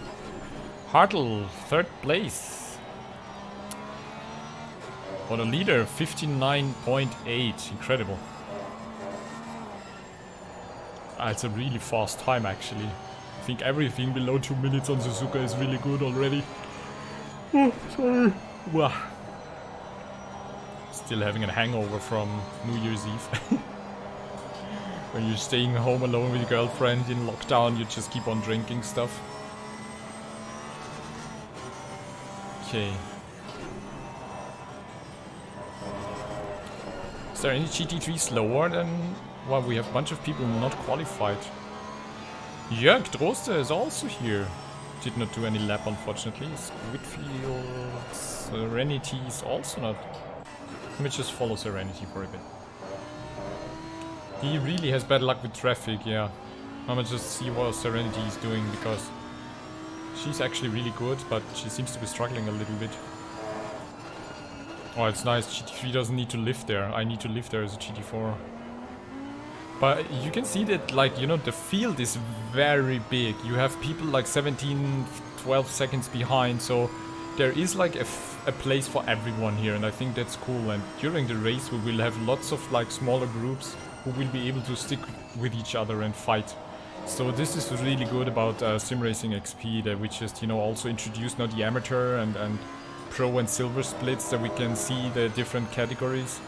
Hartl, 3rd place. For the leader, 59.8. Incredible. It's a really fast time, actually. I think everything below 2 minutes on Suzuka is really good already. Oh, sorry. Wow. Still having a hangover from New Year's Eve. When you're staying home alone with your girlfriend in lockdown, you just keep on drinking stuff. Okay. Is there any GT3 slower than... Well, we have a bunch of people not qualified. Jörg Droste is also here. Did not do any lap, unfortunately. Whitfield, Serenity is also not. Let me just follow Serenity for a bit. He really has bad luck with traffic, yeah. I'm gonna just see what Serenity is doing, because she's actually really good, but she seems to be struggling a little bit. Oh, it's nice. GT3 doesn't need to live there. I need to live there as a GT4. But you can see that, like, you know, the field is very big. You have people like 17, 12 seconds behind, so there is like a place for everyone here, and I think that's cool. And during the race we will have lots of like smaller groups who will be able to stick with each other and fight. So this is really good about SimRacingXP, that we just, you know, also introduced now the amateur and pro and silver splits, that we can see the different categories.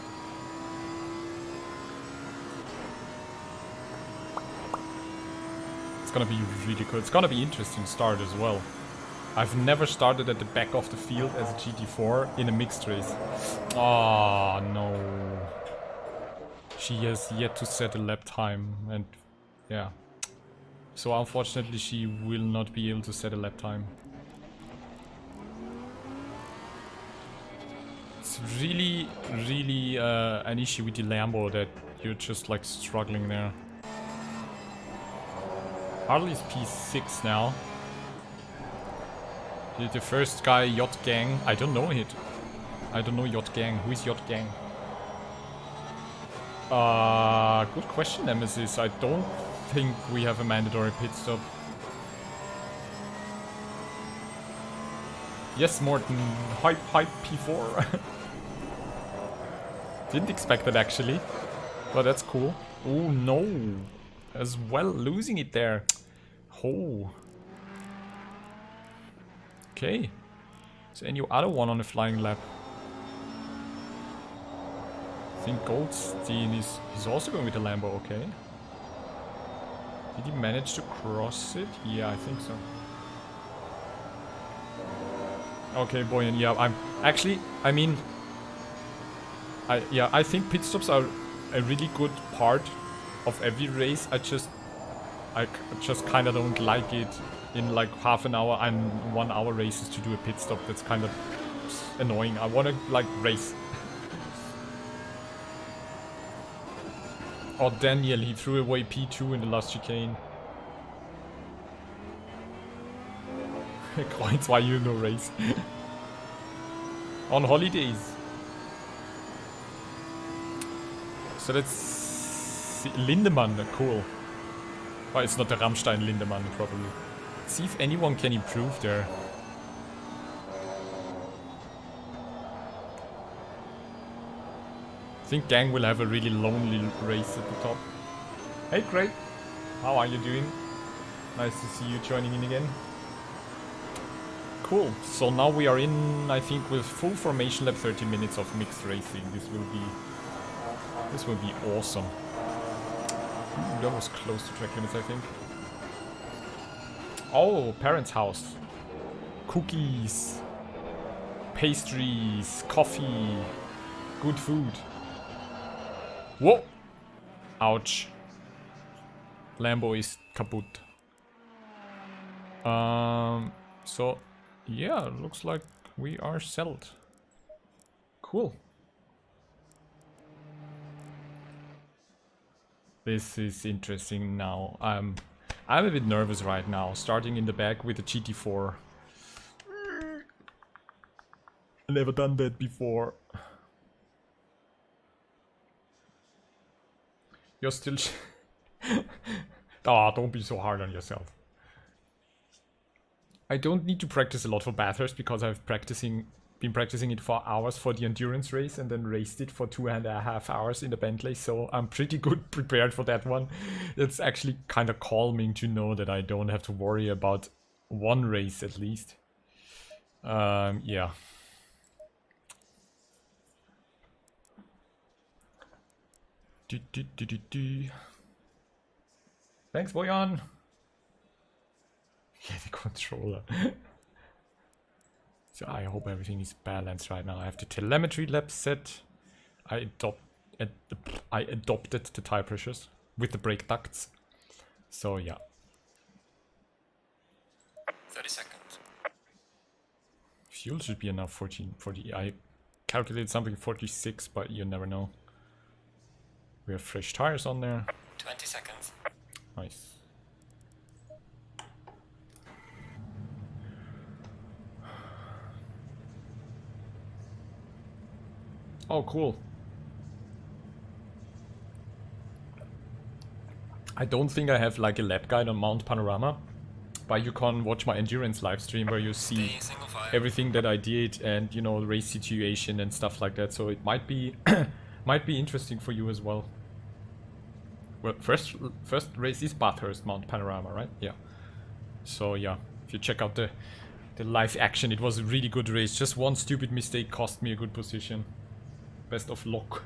It's gonna be really good. It's gonna be interesting start as well. I've never started at the back of the field as a GT4 in a mixed race. Oh no. She has yet to set a lap time, and yeah. So unfortunately she will not be able to set a lap time. It's really, really an issue with the Lambo that you're just like struggling there. Harley's P6 now. The first guy, Yacht Gang. I don't know it. I don't know Yacht Gang. Who is Yacht Gang? Good question, Nemesis. I don't think we have a mandatory pit stop. Yes, Morton. Hype P4. Didn't expect that actually. But that's cool. Oh no. As well, losing it there. Oh. Okay. Is there any other one on the flying lap? I think Goldstein he's also going with the Lambo, okay. Did he manage to cross it? Yeah, I think so. Okay, Boyan, yeah, I think pit stops are a really good part of every race. I just kind of don't like it in like half an hour and 1 hour races to do a pit stop. That's kind of annoying. I want to like race. Oh, Daniel, he threw away P2 in the last chicane. Coins, why you no race? On holidays. So that's Lindemann, cool. Oh, it's not the Rammstein Lindemann, probably. See if anyone can improve there. I think Gang will have a really lonely race at the top. Hey Craig, how are you doing? Nice to see you joining in again. Cool, so now we are in, I think, with full formation lap 30 minutes of mixed racing. This will be awesome. Ooh, that was close to track limits, I think. Oh, parents' house. Cookies, pastries, coffee, good food. Whoa! Ouch. Lambo is kaput. So, yeah, looks like we are settled. Cool. This is interesting now. I'm a bit nervous right now, starting in the back with the GT4. Never done that before. You're still... Ah, don't be so hard on yourself. I don't need to practice a lot for Bathurst because I've been practicing it for hours for the endurance race and then raced it for 2.5 hours in the Bentley, so I'm pretty good prepared for that one. It's actually kind of calming to know that I don't have to worry about one race at least. Yeah. Thanks, Boyan. Yeah, the controller. So I hope everything is balanced right now. I have the telemetry lab set. I adopted the tire pressures with the brake ducts. So yeah. 30 seconds. Fuel should be enough. 40. I calculated something 46, but you never know. We have fresh tires on there. 20 seconds. Nice. Oh, cool. I don't think I have like a lap guide on Mount Panorama, but you can watch my endurance live stream where you see everything that I did and, you know, the race situation and stuff like that. So it might be might be interesting for you as well. Well, first race is Bathurst Mount Panorama, right? Yeah. So yeah, if you check out the live action, it was a really good race. Just one stupid mistake cost me a good position. Best of luck.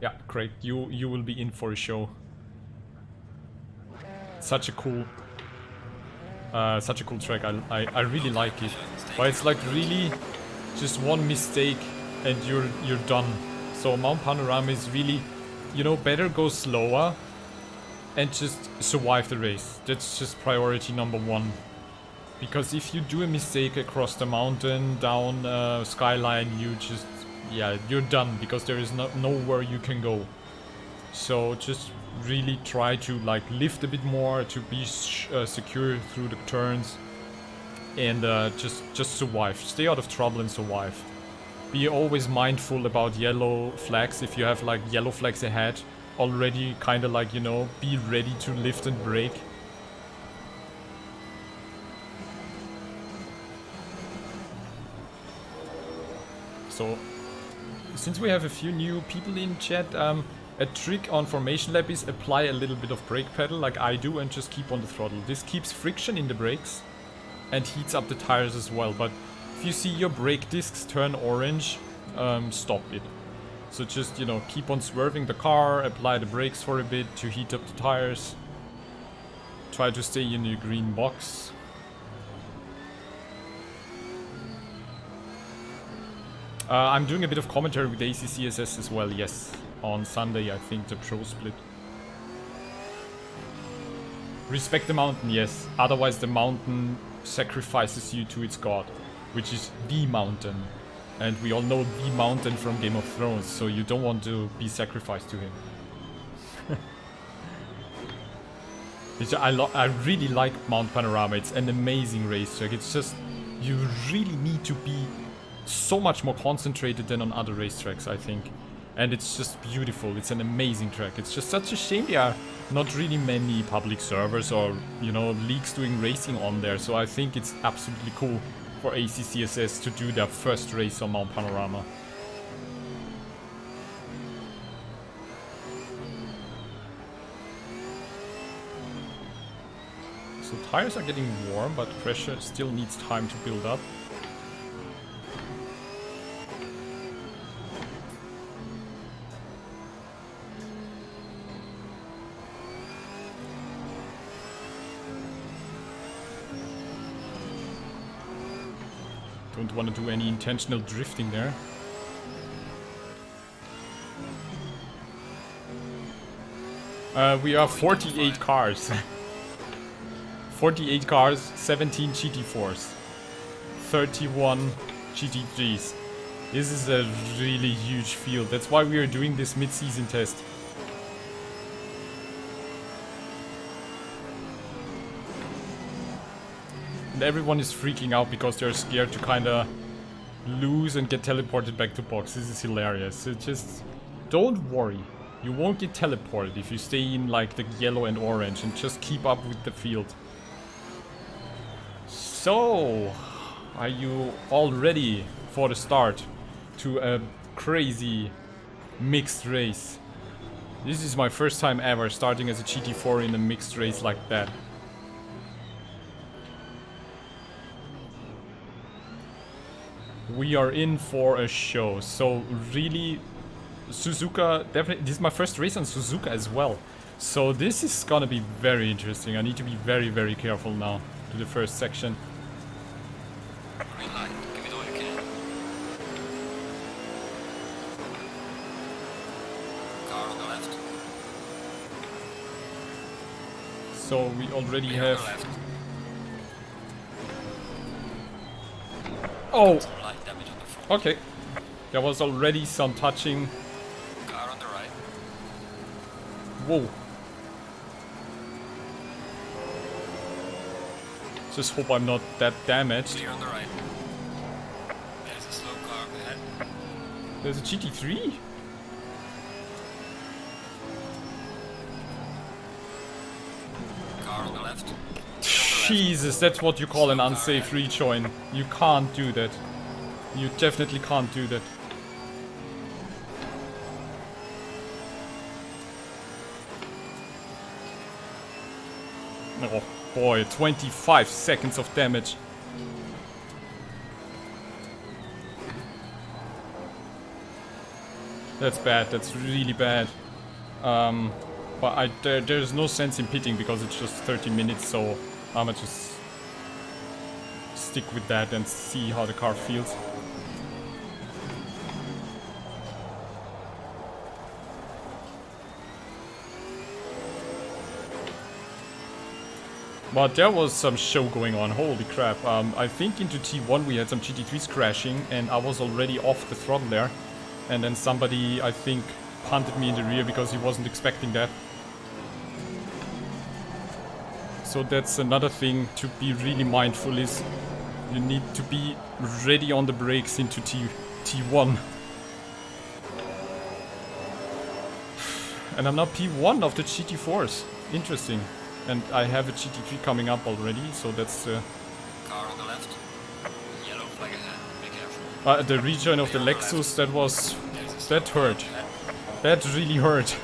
Yeah, great. You will be in for a show. such a cool track. I really like it. But it's like really just one mistake and you're done. So Mount Panorama is really, you know, better go slower and just survive the race. That's just priority number one. Because if you do a mistake across the mountain, down skyline, you just, yeah, you're done. Because there is nowhere you can go. So just really try to like lift a bit more to be secure through the turns. And just survive. Stay out of trouble and survive. Be always mindful about yellow flags. If you have like yellow flags ahead, already kind of like, you know, be ready to lift and brake. So, since we have a few new people in chat, a trick on formation lap is apply a little bit of brake pedal like I do and just keep on the throttle. This keeps friction in the brakes and heats up the tires as well. But if you see your brake discs turn orange, stop it. So just, you know, keep on swerving the car, apply the brakes for a bit to heat up the tires. Try to stay in your green box. I'm doing a bit of commentary with ACCSS as well, yes. On Sunday, I think, the pro split. Respect the mountain, yes. Otherwise the mountain sacrifices you to its god, which is the mountain. And we all know the mountain from Game of Thrones, so you don't want to be sacrificed to him. I really like Mount Panorama. It's an amazing racetrack. It's just, you really need to be so much more concentrated than on other racetracks, I think. And it's just beautiful. It's an amazing track. It's just such a shame there are not really many public servers or, you know, leagues doing racing on there. So I think it's absolutely cool for ACCSS to do their first race on Mount Panorama. So tires are getting warm, but pressure still needs time to build up. Don't want to do any intentional drifting there. We are 48 cars. 48 cars, 17 GT4s, 31 GT3s. This is a really huge field. That's why we are doing this mid-season test. And everyone is freaking out because they're scared to kinda lose and get teleported back to box. This is hilarious. So just don't worry. You won't get teleported if you stay in like the yellow and orange and just keep up with the field. So, are you all ready for the start to a crazy mixed race? This is my first time ever starting as a GT4 in a mixed race like that. We are in for a show. So really, Suzuka, definitely, this is my first race on Suzuka as well. So this is gonna be very interesting. I need to be very, very careful now to the first section. Green light. Give it all you can. Car on the left. So we already Clear on the have... left. Oh! Some light damage on the front. Okay. There was already some touching. Car on the right. Whoa. Just hope I'm not that damaged. Clear on the right. There's a slow car ahead. There's a GT3? Car on the left. Jesus, that's what you call an unsafe rejoin. You can't do that. You definitely can't do that. Oh boy, 25 seconds of damage. That's bad, that's really bad. But there's no sense in pitting because it's just 30 minutes, so I'm gonna just stick with that and see how the car feels. But there was some show going on, holy crap. I think into T1 we had some GT3s crashing and I was already off the throttle there. And then somebody, I think, punted me in the rear because he wasn't expecting that. So that's another thing to be really mindful is you need to be ready on the brakes into T1. And I'm now P1 of the GT4s. Interesting. And I have a GT3 coming up already, so that's Car on the left. Yellow flag ahead. Be careful. the rejoin of the Lexus, that hurt. That really hurt.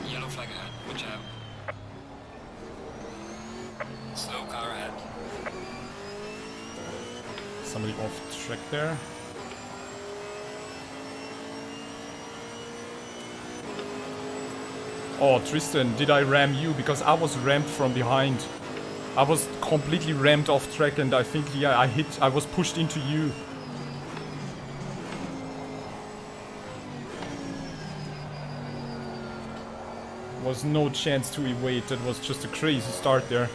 Yellow flag ahead. Watch out. Slow car ahead. Somebody off track there. Oh, Tristan, did I ram you? Because I was rammed from behind. I was completely rammed off track and I think, yeah, I was pushed into you. Was no chance to evade, that was just a crazy start there.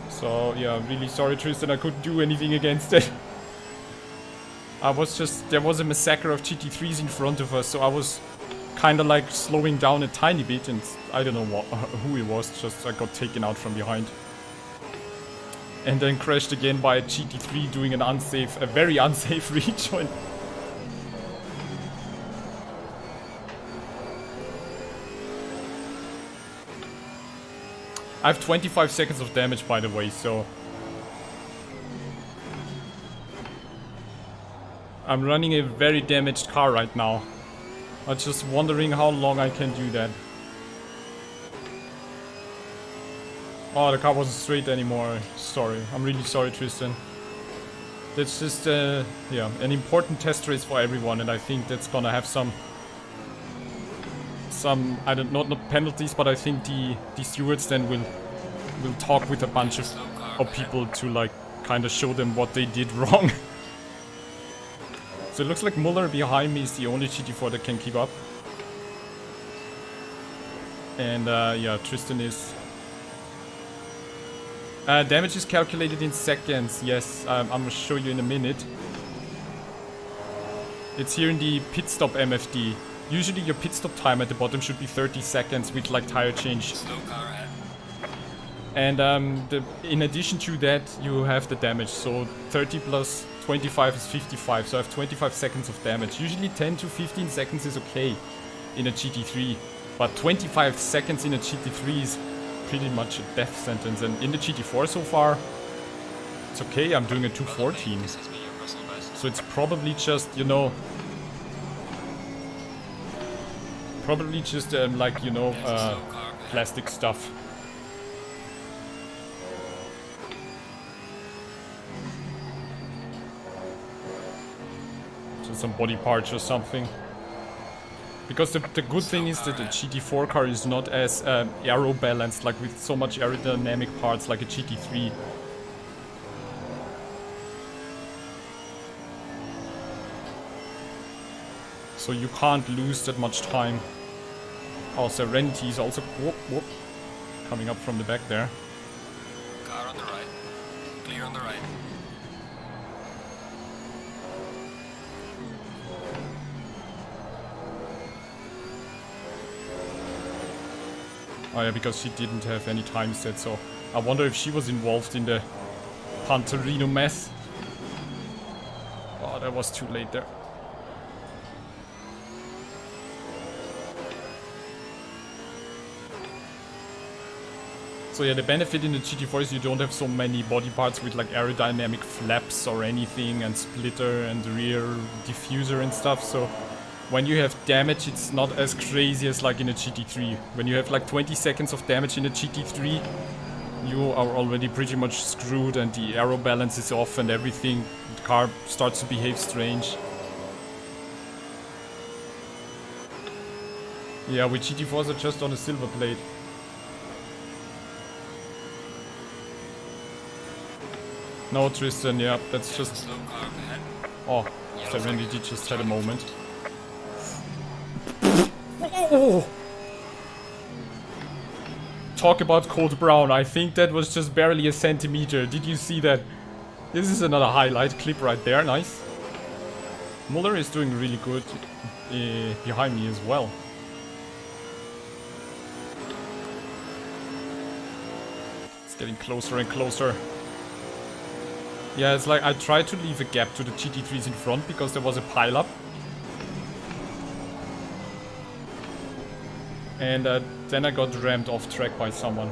So yeah, really sorry Tristan, I couldn't do anything against it. There was a massacre of GT3s in front of us, so I was kind of like slowing down a tiny bit and I don't know who it was, just I got taken out from behind. And then crashed again by a GT3 doing a very unsafe rejoin. I have 25 seconds of damage, by the way, so... I'm running a very damaged car right now. I'm just wondering how long I can do that. Oh, the car wasn't straight anymore. Sorry. I'm really sorry, Tristan. That's just, yeah, an important test race for everyone, and I think that's gonna have some, I don't know, not penalties, but I think the stewards then will talk with a bunch of people to like kind of show them what they did wrong. So it looks like Muller behind me is the only GT4 that can keep up. And yeah, Tristan is... damage is calculated in seconds, yes, I'm gonna show you in a minute. It's here in the pit stop MFD. Usually your pit stop time at the bottom should be 30 seconds with like tire change. And in addition to that, you have the damage. So 30 plus 25 is 55. So I have 25 seconds of damage. Usually 10 to 15 seconds is okay in a GT3. But 25 seconds in a GT3 is pretty much a death sentence. And in the GT4 so far, it's okay. I'm doing a 214. So it's probably just, you know... Probably just like, you know, plastic stuff. Just some body parts or something. Because the good thing is that the GT4 car is not as aero balanced, like with so much aerodynamic parts like a GT3. So you can't lose that much time. Oh, Serenity is also coming up from the back there. Car on the right. Clear on the right. Oh yeah, because she didn't have any time set, so I wonder if she was involved in the Panterino mess. Oh, that was too late there. So yeah, the benefit in the GT4 is you don't have so many body parts with like aerodynamic flaps or anything, and splitter and rear diffuser and stuff, so when you have damage, it's not as crazy as like in a GT3. When you have like 20 seconds of damage in a GT3, you are already pretty much screwed and the aero balance is off and everything. The car starts to behave strange. Yeah, with GT4s are just on a silver plate. No, Tristan, yeah, that's just... Oh, Serenity just had a moment. Oh! Talk about cold brown, I think that was just barely a centimeter. Did you see that? This is another highlight clip right there, nice. Muller is doing really good behind me as well. It's getting closer and closer. Yeah, it's like I tried to leave a gap to the GT3s in front because there was a pile-up. And then I got rammed off track by someone.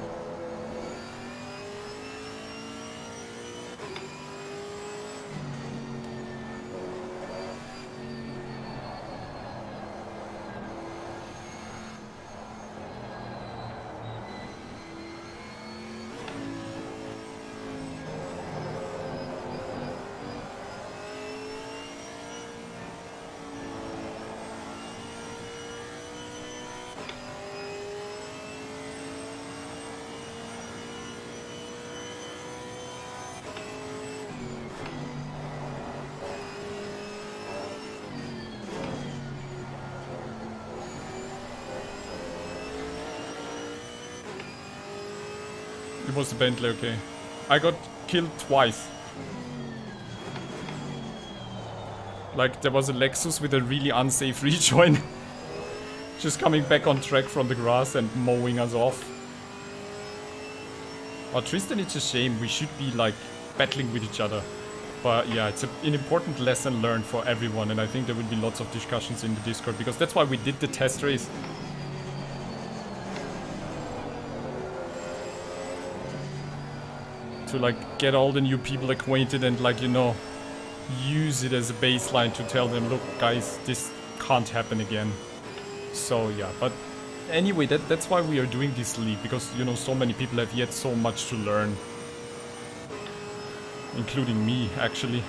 It was the Bentley, okay. I got killed twice. Like, there was a Lexus with a really unsafe rejoin. Just coming back on track from the grass and mowing us off. Oh, Tristan, it's a shame. We should be, like, battling with each other. But yeah, it's an important lesson learned for everyone. And I think there will be lots of discussions in the Discord. Because that's why we did the test race. To like get all the new people acquainted and like, you know, use it as a baseline to tell them, look guys, this can't happen again. So yeah, but anyway, that's why we are doing this league, because you know so many people have yet so much to learn, including me actually.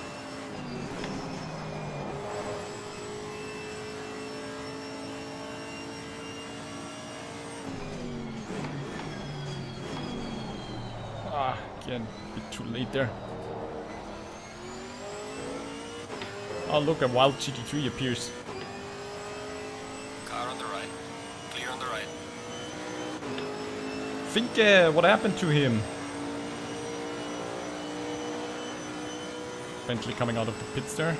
Again, a bit too late there. Oh look, a wild GT3 appears. Car on the right. Clear on the right. Finke, what happened to him? Bentley coming out of the pits there.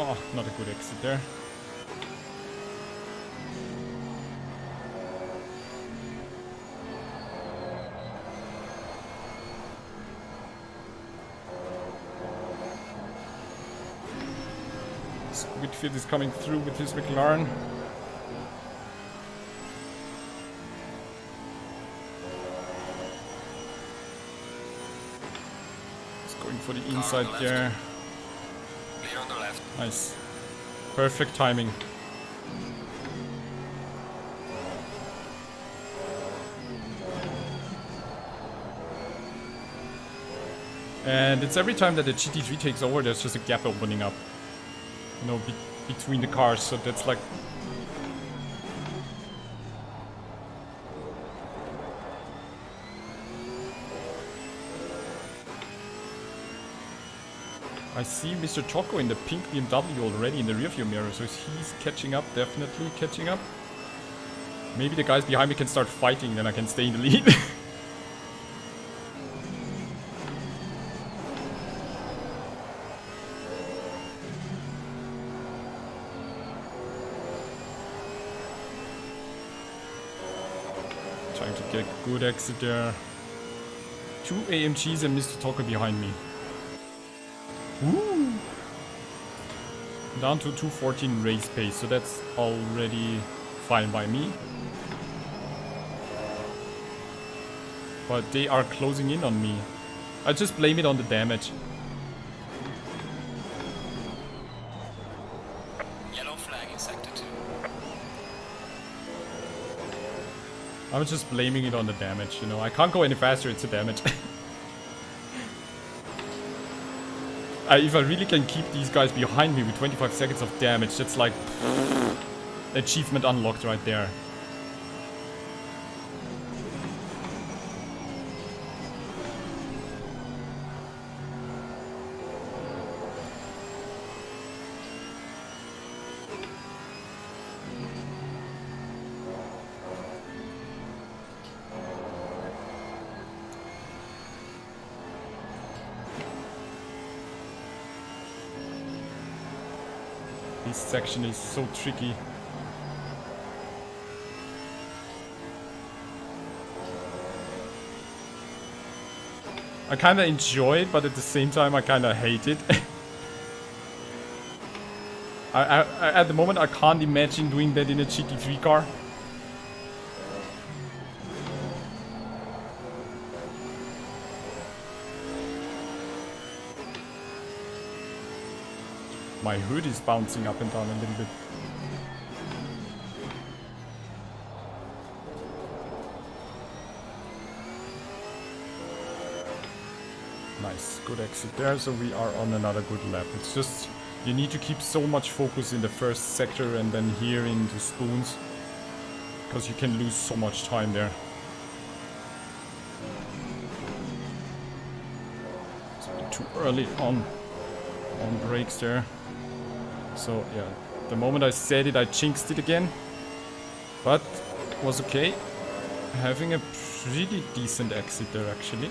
Oh, not a good exit there. Whitfield is coming through with his McLaren. He's going for the inside there. Clear on the left. Nice. Perfect timing. And it's every time that the GT3 takes over, there's just a gap opening up. You know, between the cars, so that's like... I see Mr. Choco in the pink BMW already in the rearview mirror, so he's catching up, definitely catching up. Maybe the guys behind me can start fighting, then I can stay in the lead. Trying to get a good exit there. 2 AMGs and Mr. Choco behind me. Woo! Down to 2:14 race pace, so that's already fine by me. but they are closing in on me. I just blame it on the damage. Yellow flag in sector 2. I'm just blaming it on the damage, you know. I can't go any faster, it's the damage. If I really can keep these guys behind me with 25 seconds of damage, that's like achievement unlocked right there. This section is so tricky. I kinda enjoy it, but at the same time I kinda hate it. I at the moment I can't imagine doing that in a GT3 car. My hood is bouncing up and down a little bit. Nice, good exit there, so we are on another good lap. It's just, you need to keep so much focus in the first sector and then here into spoons, because you can lose so much time there. It's a bit too early on brakes there. So yeah, the moment I said it, I jinxed it again. But it was okay. Having a pretty decent exit there actually.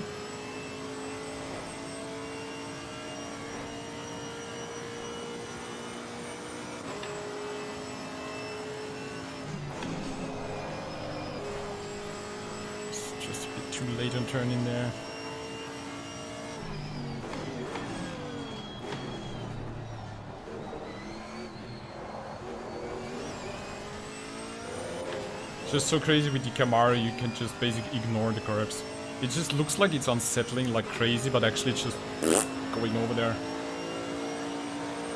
It's just a bit too late on turning there. Just so crazy with the Camaro, you can just basically ignore the curbs. It just looks like it's unsettling like crazy, but actually it's just going over there.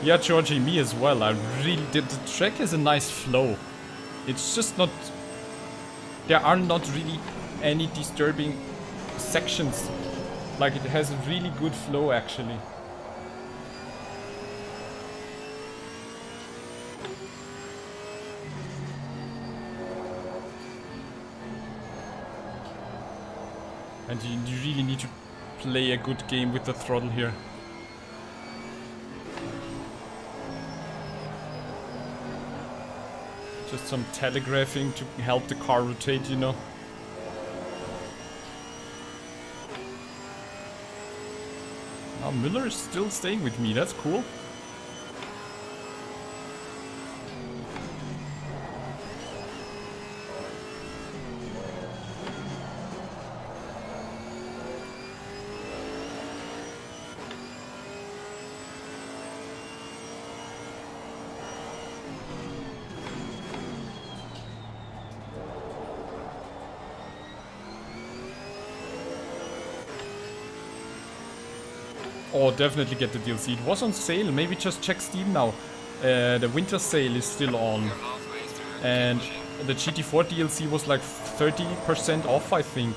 Yeah, Georgie, me as well. I really did. The track has a nice flow. It's just not... There are not really any disturbing sections. Like, it has a really good flow actually. And you really need to play a good game with the throttle here. Just some telegraphing to help the car rotate, you know. Now Miller is still staying with me, that's cool. Oh, definitely get the DLC. It was on sale. Maybe just check Steam now. The winter sale is still on. And the GT4 DLC was like 30% off, I think.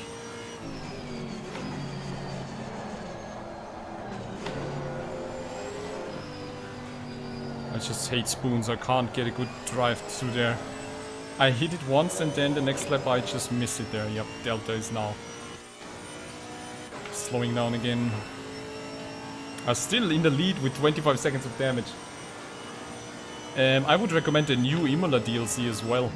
I just hate spoons. I can't get a good drive through there. I hit it once and then the next lap I just miss it there. Yep, Delta is now slowing down again. I'm still in the lead with 25 seconds of damage. I would recommend the new Imola DLC as well.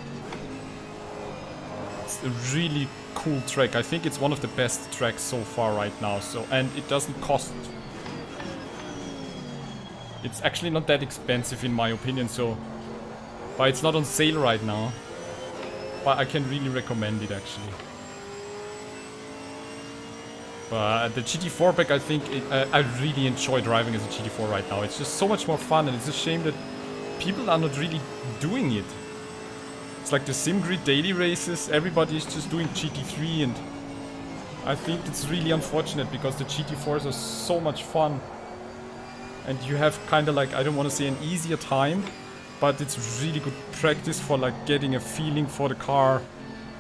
It's a really cool track. I think it's one of the best tracks so far right now. So, and it doesn't cost. It's actually not that expensive in my opinion. So, but it's not on sale right now. But I can really recommend it actually. But the GT4 pack, I think, I really enjoy driving as a GT4 right now. It's just so much more fun, and it's a shame that people are not really doing it. It's like the SimGrid daily races, everybody is just doing GT3, and I think it's really unfortunate because the GT4s are so much fun. And you have kind of like, I don't want to say an easier time, but it's really good practice for like getting a feeling for the car.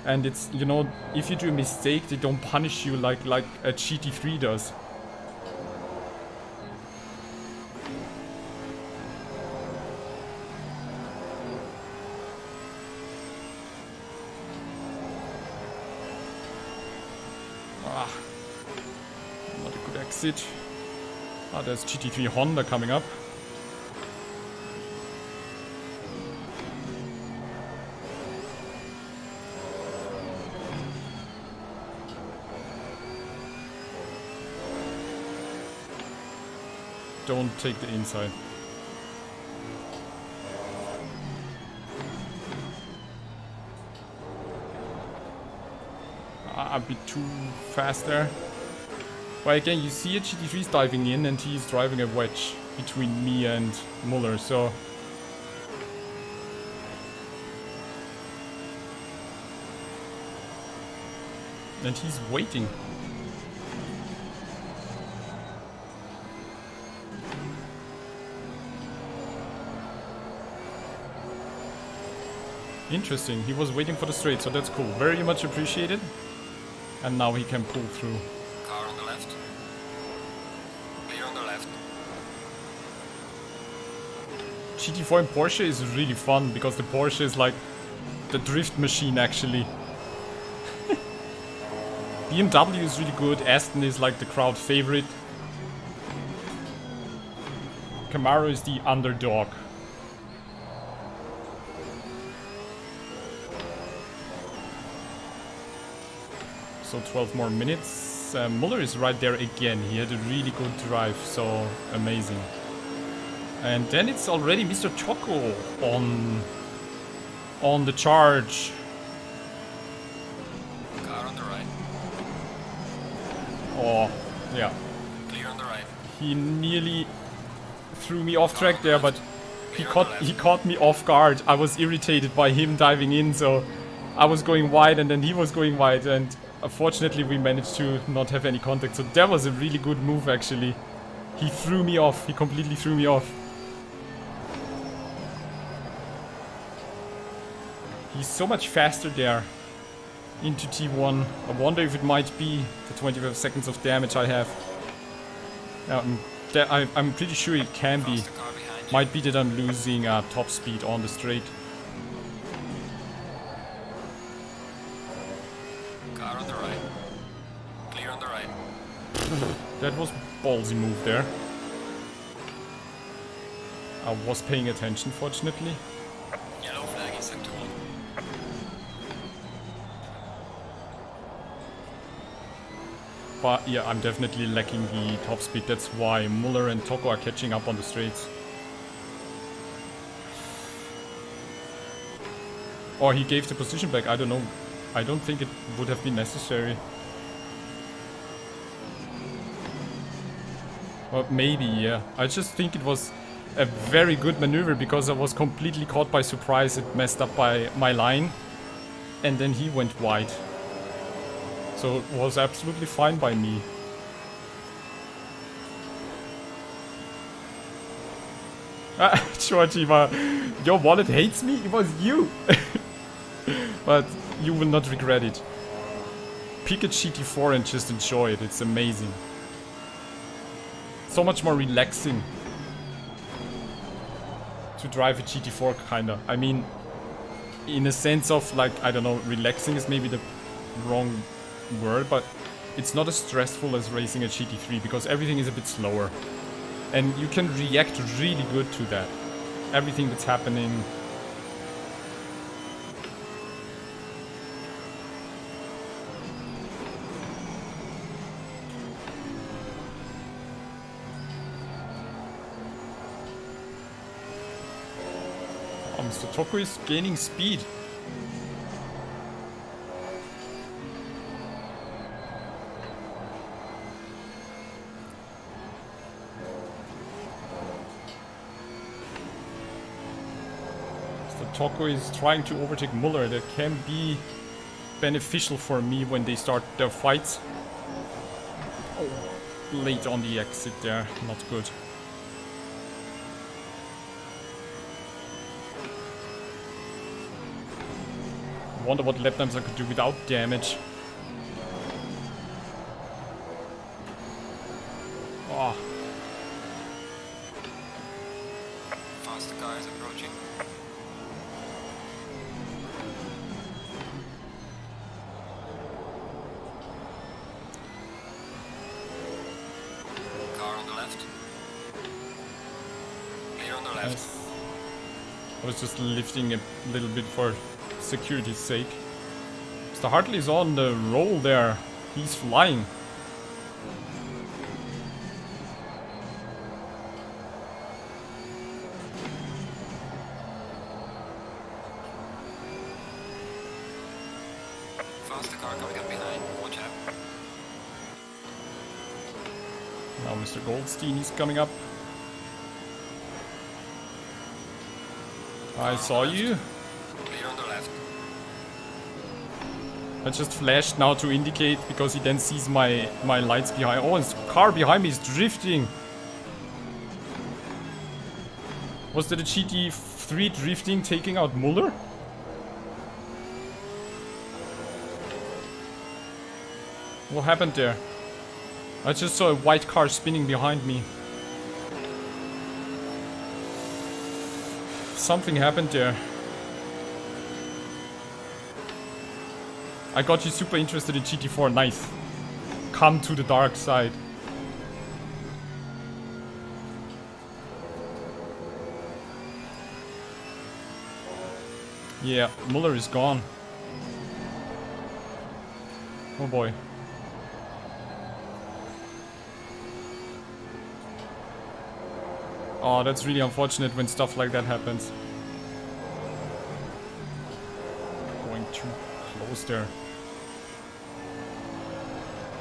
And it's, you know, if you do a mistake, they don't punish you like a GT3 does. Not a good exit. Ah, there's GT3 Honda coming up. Don't take the inside. A bit too fast there. But again, you see a GT3's diving in and he's driving a wedge between me and Muller, so... And he's waiting. Interesting, he was waiting for the straight, so that's cool. Very much appreciated. And now he can pull through. Car on the left. Clear on the left. GT4 and Porsche is really fun because the Porsche is like the drift machine actually. BMW is really good, Aston is like the crowd favorite. Camaro is the underdog. So 12 more minutes. Muller is right there again. He had a really good drive, so amazing. And then it's already Mr. Choco on the charge. Car on the right. Oh, yeah. Clear on the right. He nearly threw me off track there, but he caught me off guard. I was irritated by him diving in, so I was going wide and then he was going wide, and unfortunately we managed to not have any contact. So that was a really good move actually. He threw me off. He completely threw me off. He's so much faster there into T1. I wonder if it might be the 25 seconds of damage I have. I'm pretty sure it can be. Might be that I'm losing top speed on the straight. Car on the right. Clear on the right. That was a ballsy move there. I was paying attention, fortunately. Yellow flag in sector 1. But yeah, I'm definitely lacking the top speed. That's why Muller and Toko are catching up on the straights. Or he gave the position back, I don't know. I don't think it would have been necessary. Well, maybe, yeah. I just think it was a very good maneuver because I was completely caught by surprise. It messed up by my line. And then he went wide. So it was absolutely fine by me. Georgie, your wallet hates me? It was you! But you will not regret it. Pick a GT4 and just enjoy it. It's amazing. So much more relaxing to drive a GT4 kinda. I mean, in a sense of like, I don't know, relaxing is maybe the wrong word, but it's not as stressful as racing a GT3 because everything is a bit slower. And you can react really good to that. Everything that's happening. Mr. Toko is gaining speed. Mr. Toko is trying to overtake Muller. That can be beneficial for me when they start their fights. Oh, late on the exit there, not good. Wonder what lap times I could do without damage. Oh. Faster car is approaching. Car on the left. Clear on the left. Nice. I was just lifting a little bit for security's sake. Mr. Hartley's on the roll there. He's flying. Faster car coming up behind. Watch out. Now Mr. Goldstein is coming up. I saw you. Clear on the left. I just flashed now to indicate because he then sees my lights behind. Oh, and the car behind me is drifting. Was that a GT3 drifting taking out Muller? What happened there? I just saw a white car spinning behind me. Something happened there. I got you super interested in GT4, nice. Come to the dark side. Yeah, Muller is gone. Oh boy. Oh, that's really unfortunate when stuff like that happens. Going too close there.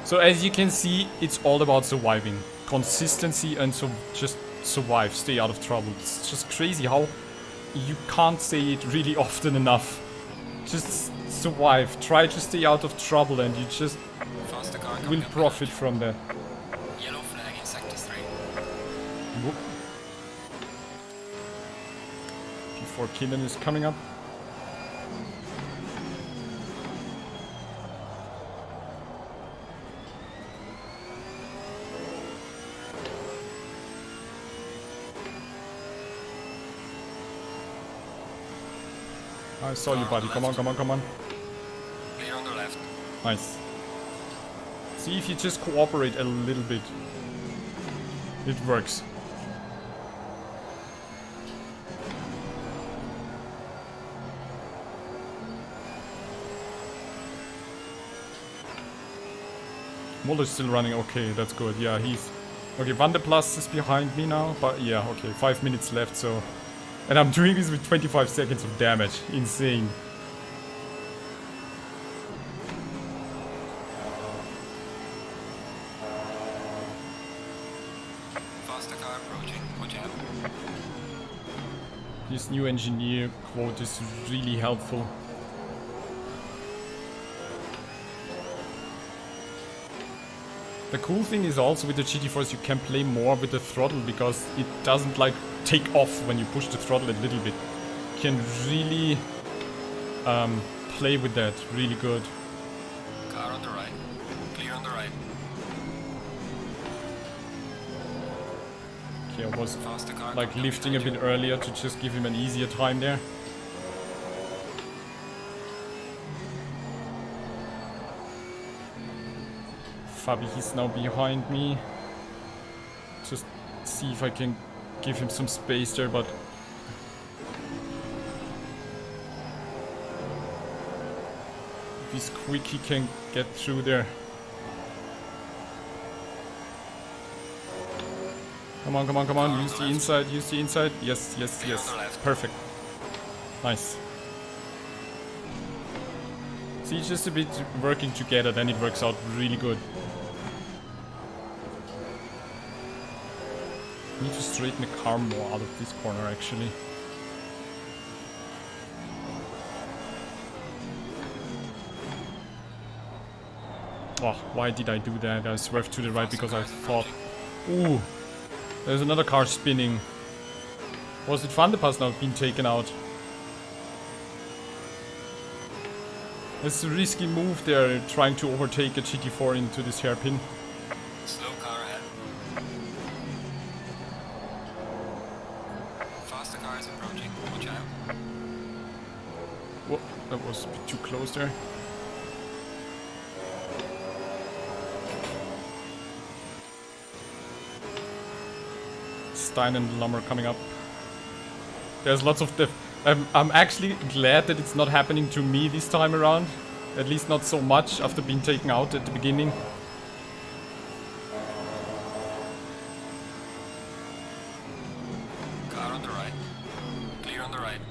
So as you can see, it's all about surviving. Consistency and so just survive, stay out of trouble. It's just crazy how you can't say it really often enough. Just survive, try to stay out of trouble and you just will profit from that. Yellow flag in sector 3. Whoop. Before Kinnan is coming up. I saw you, buddy. Come on, come on, come on. Clear on the left. Nice. See if you just cooperate a little bit. It works. Muller's still running. Okay, that's good. Yeah, he's... Okay, Van der Plas is behind me now. But yeah, okay, 5 minutes left, so... And I'm doing this with 25 seconds of damage. Insane. Faster car approaching. Watch out. This new engineer quote is really helpful. The cool thing is also with the GT4s you can play more with the throttle because it doesn't like take off when you push the throttle a little bit. You can really play with that really good. Car on the right. Clear on the right. Okay, I was Faster car like coming up lifting a behind bit you. earlier to just give him an easier time there. Fabi, he's now behind me. Just see if I can give him some space there, but... If he's quick, he can get through there. Come on, come on, come on. Use the inside, use the inside. Yes, yes, yes. Perfect. Nice. See, just a bit working together, then it works out really good. Need to straighten the car more out of this corner, actually. Oh, why did I do that? I swerved to the right because I thought... Ooh, there's another car spinning. Was it Vanderpass now being taken out? It's a risky move there, trying to overtake a GT4 into this hairpin. Slow car ahead. Faster car is approaching. Watch out. Whoa, that was a bit too close there. Stein and Lummer coming up. There's lots of I'm actually glad that it's not happening to me this time around. At least not so much after being taken out at the beginning. Car on the right. Clear on the right.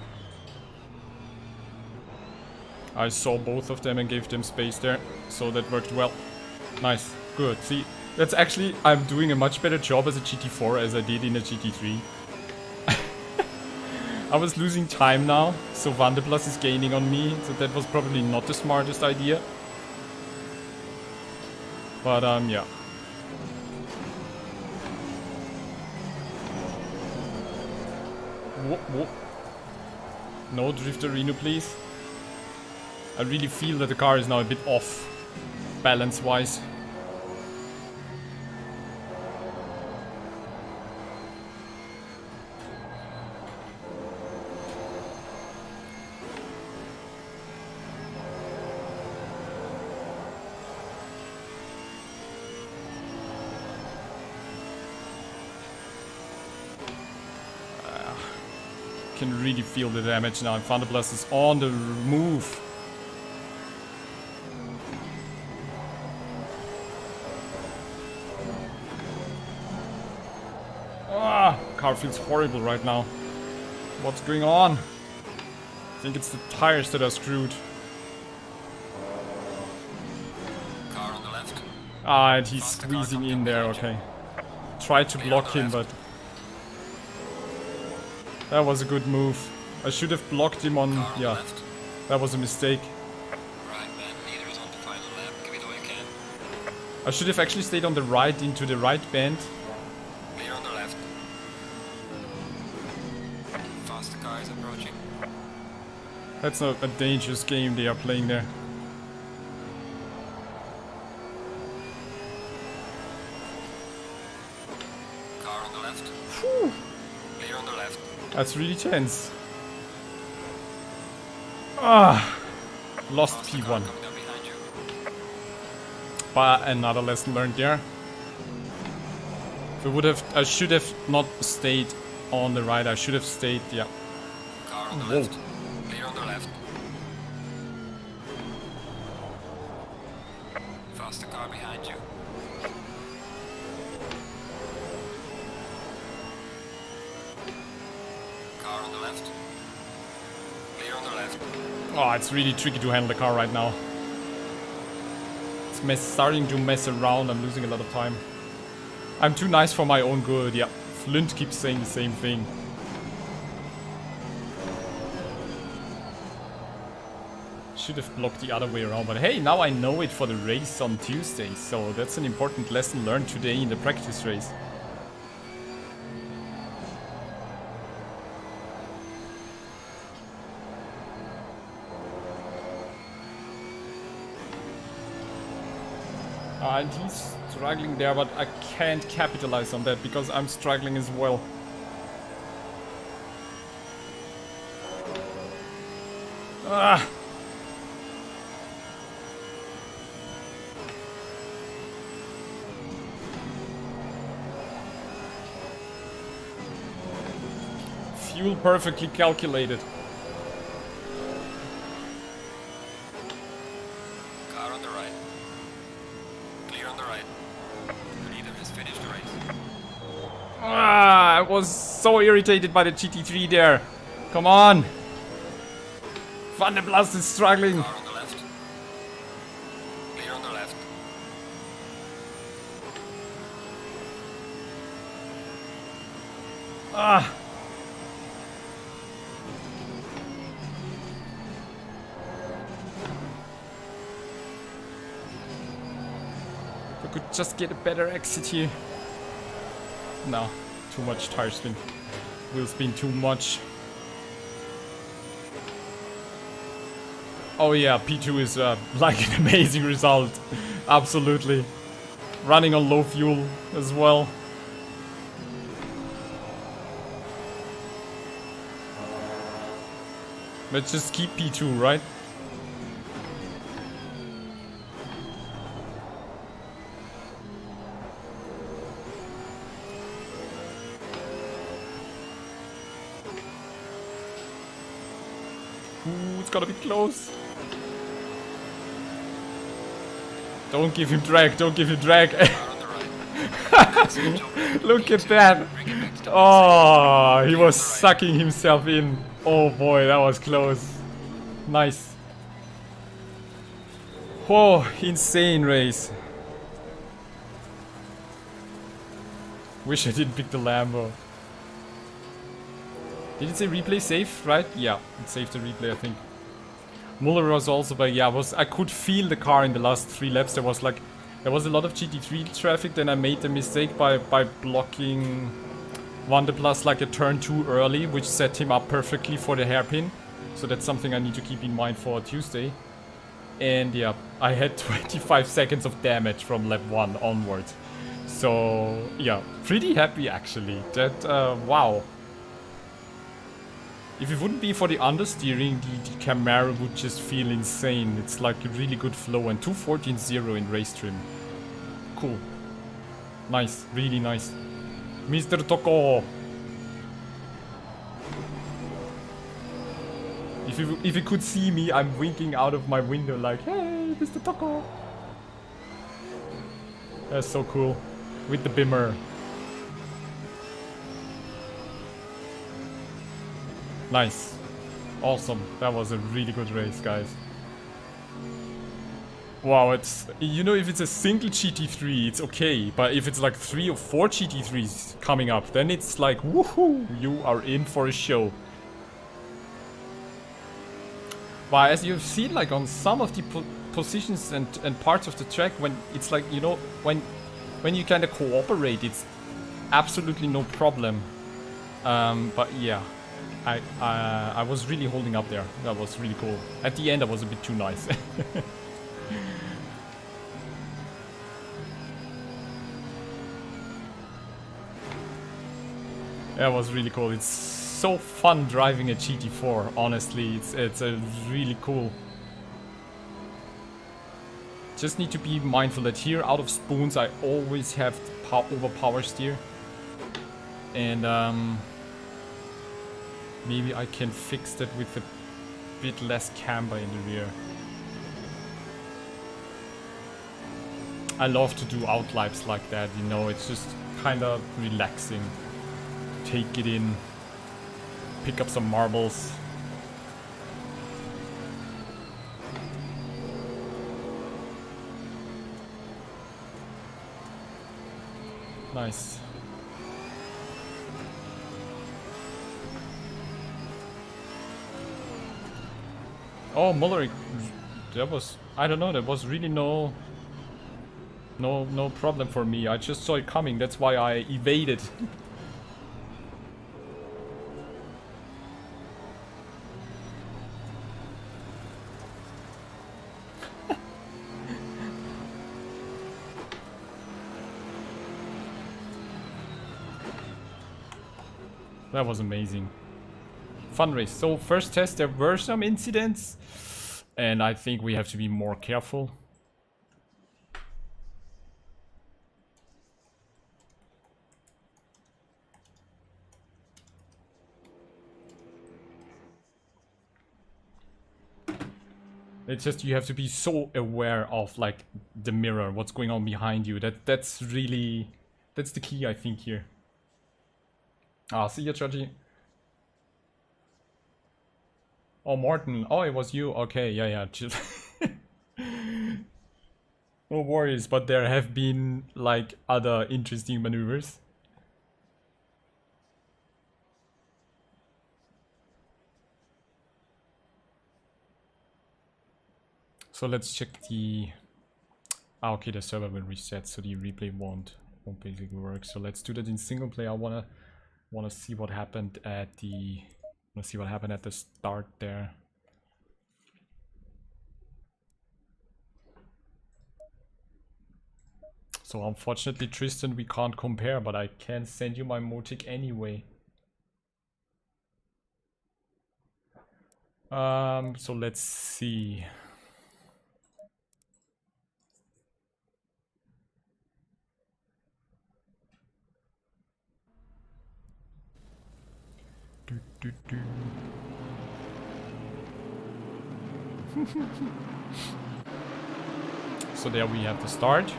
I saw both of them and gave them space there. So that worked well. Nice. Good. See, that's actually... I'm doing a much better job as a GT4 as I did in a GT3. I was losing time now, so Vanderplas is gaining on me, so that was probably not the smartest idea. But yeah. Whoa, whoa. No drift arena, please. I really feel that the car is now a bit off, balance-wise. Can really feel the damage now. Vanderplas is on the move. Ah, car feels horrible right now. What's going on? I think it's the tires that are screwed. Car on the left. Ah, and he's squeezing in there. Okay. Tried to block him, but that was a good move. I should have blocked him on... Yeah, that was a mistake. Right man, leader is on the final lap. Give it all you can. I should have actually stayed on the right into the right band. Clear on the left. Faster car is approaching. That's not a dangerous game they are playing there. Car on the left. Whew. Clear on the left. That's really tense. Ah, lost P1. Coming up behind you. But another lesson learned there. If I should have not stayed on the right. I should have stayed, yeah. Car on the Whoa. left. Clear on the left. Faster car behind you. Car on the left. Clear on the left. Oh, it's really tricky to handle the car right now. It's starting to mess around. I'm losing a lot of time. I'm too nice for my own good. Yeah, Flint keeps saying the same thing. Should have blocked the other way around, but hey, now I know it for the race on Tuesday, so that's an important lesson learned today in the practice race. And he's struggling there, but I can't capitalize on that because I'm struggling as well. Ah! Fuel perfectly calculated. Car on the right. Clear on the right. The leader has finished the race. Ah, I was so irritated by the GT3 there. Come on. Vanderplas is struggling. Car on the left. Clear on the left. Ah. could just get a better exit here. No, too much tire spin. Wheel spin too much. Oh yeah, P2 is like an amazing result. Absolutely. Running on low fuel as well. Let's just keep P2, right? Ooh, it's gonna be close. Don't give him drag, don't give him drag. Look at that. Oh, he was sucking himself in. Oh boy, that was close. Nice. Oh, insane race. Wish I didn't pick the Lambo. Did it say replay safe, right? Yeah, it saved the replay, I think. Muller was also, but yeah, I could feel the car in the last 3 laps. There was a lot of GT3 traffic. Then I made the mistake by blocking Wanderplas like a turn too early, which set him up perfectly for the hairpin. So that's something I need to keep in mind for Tuesday. And yeah, I had 25 seconds of damage from lap 1 onwards. So yeah, pretty happy actually. That wow. If it wouldn't be for the understeering, the Camaro would just feel insane. It's like a really good flow, and 214.0 in race trim. Cool. Nice, really nice. Mr. Toko! If you could see me, I'm winking out of my window like, hey, Mr. Toko! That's so cool. With the bimmer. Nice. Awesome. That was a really good race, guys. Wow, it's... You know, if it's a single GT3, it's okay. But if it's like 3 or 4 GT3s coming up, then it's like, woohoo! You are in for a show. But as you've seen, like, on some of the positions and parts of the track, when it's like, you know, when you kind of cooperate, it's absolutely no problem. But yeah. I was really holding up there. That was really cool. At the end I was a bit too nice. That was really cool. It's so fun driving a GT4, honestly. It's a really cool. Just need to be mindful that here out of spoons I always have overpower steer. And maybe I can fix that with a bit less camber in the rear. I love to do outlipes like that, you know, it's just kind of relaxing. Take it in, pick up some marbles. Nice. Oh, Muller, that was, I don't know, there was really no problem for me. I just saw it coming, that's why I evaded. That was amazing. Fun race. So first test there were some incidents and I think we have to be more careful. It's just you have to be so aware of like the mirror, what's going on behind you. That's the key I think here. Ah, see ya, Georgie. Oh, Morton. Oh, it was you. Okay, yeah. No worries, but there have been like other interesting maneuvers. So let's check the Ah, okay, the server will reset, so the replay won't basically work. So let's do that in single player. I wanna see what happened at the start there. So unfortunately, Tristan, we can't compare, but I can send you my motic anyway. So let's see. So there we have the start.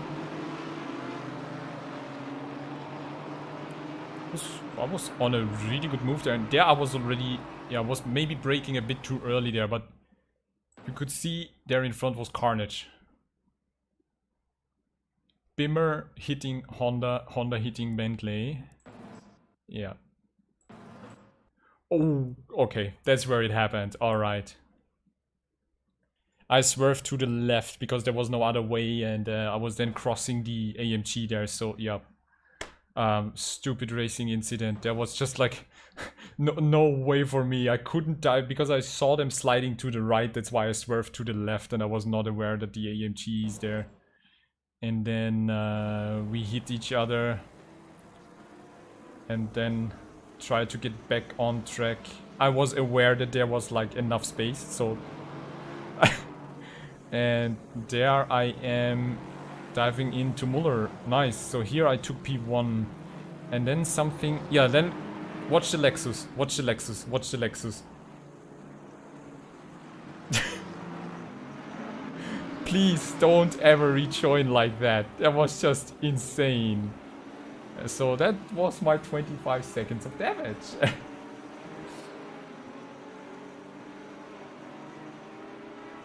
I was on a really good move there, and there I was already, yeah, I was maybe braking a bit too early there, but you could see there in front was carnage. Bimmer hitting Honda, Honda hitting Bentley. Yeah. Oh, okay, that's where it happened. All right. I swerved to the left because there was no other way, and I was then crossing the AMG there, so yeah. Stupid racing incident. There was just like no way for me. I couldn't dive because I saw them sliding to the right. That's why I swerved to the left, and I was not aware that the AMG is there. And then we hit each other, and then tried to get back on track. I was aware that there was like enough space, so and there I am diving into Muller. Nice. So here I took P1, and then something. Yeah, then watch the Lexus. Watch the Lexus. Watch the Lexus. Please don't ever rejoin like that. That was just insane. So that was my 25 seconds of damage.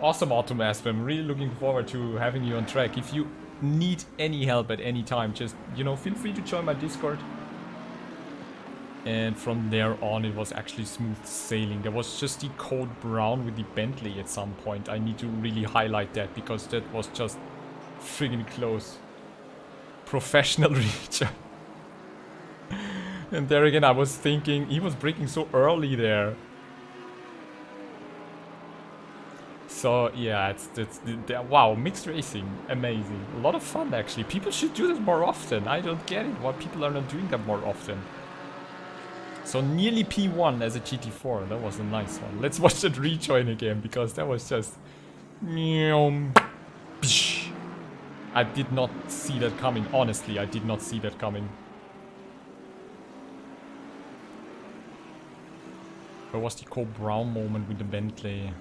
Awesome, Autumn Asp. I'm really looking forward to having you on track. If you need any help at any time, just, you know, feel free to join my Discord. And from there on, it was actually smooth sailing. There was just the code brown with the Bentley at some point. I need to really highlight that because that was just friggin' close. Professional reach. And there again, I was thinking, he was braking so early there. So yeah, wow, mixed racing, amazing. A lot of fun actually. People should do this more often. I don't get it, why people are not doing that more often. So nearly P1 as a GT4, that was a nice one. Let's watch that rejoin again, because that was just... I did not see that coming, honestly, I did not see that coming. Where was the Cole Brown moment with the Bentley?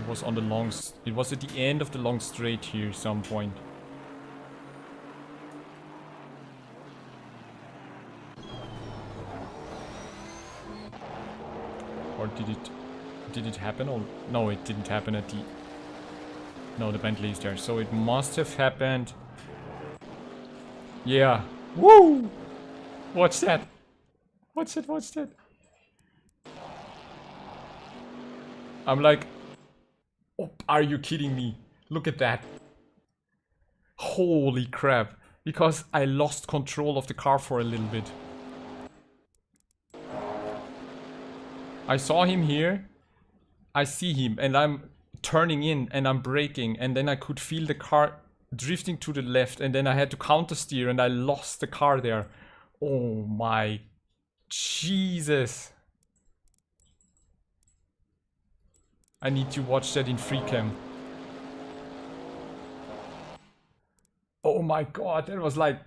It was on the long... It was at the end of the long straight here, some point. Or did it happen? Or no, it didn't happen at the... No, the Bentley is there. So it must have happened... Yeah. Woo! Watch that. Watch it, watch that. I'm like... Oh, are you kidding me? Look at that. Holy crap. Because I lost control of the car for a little bit. I saw him here. I see him and I'm turning in and I'm braking, and then I could feel the car drifting to the left, and then I had to counter steer and I lost the car there. Oh my Jesus. I need to watch that in free cam. Oh my god, that was like...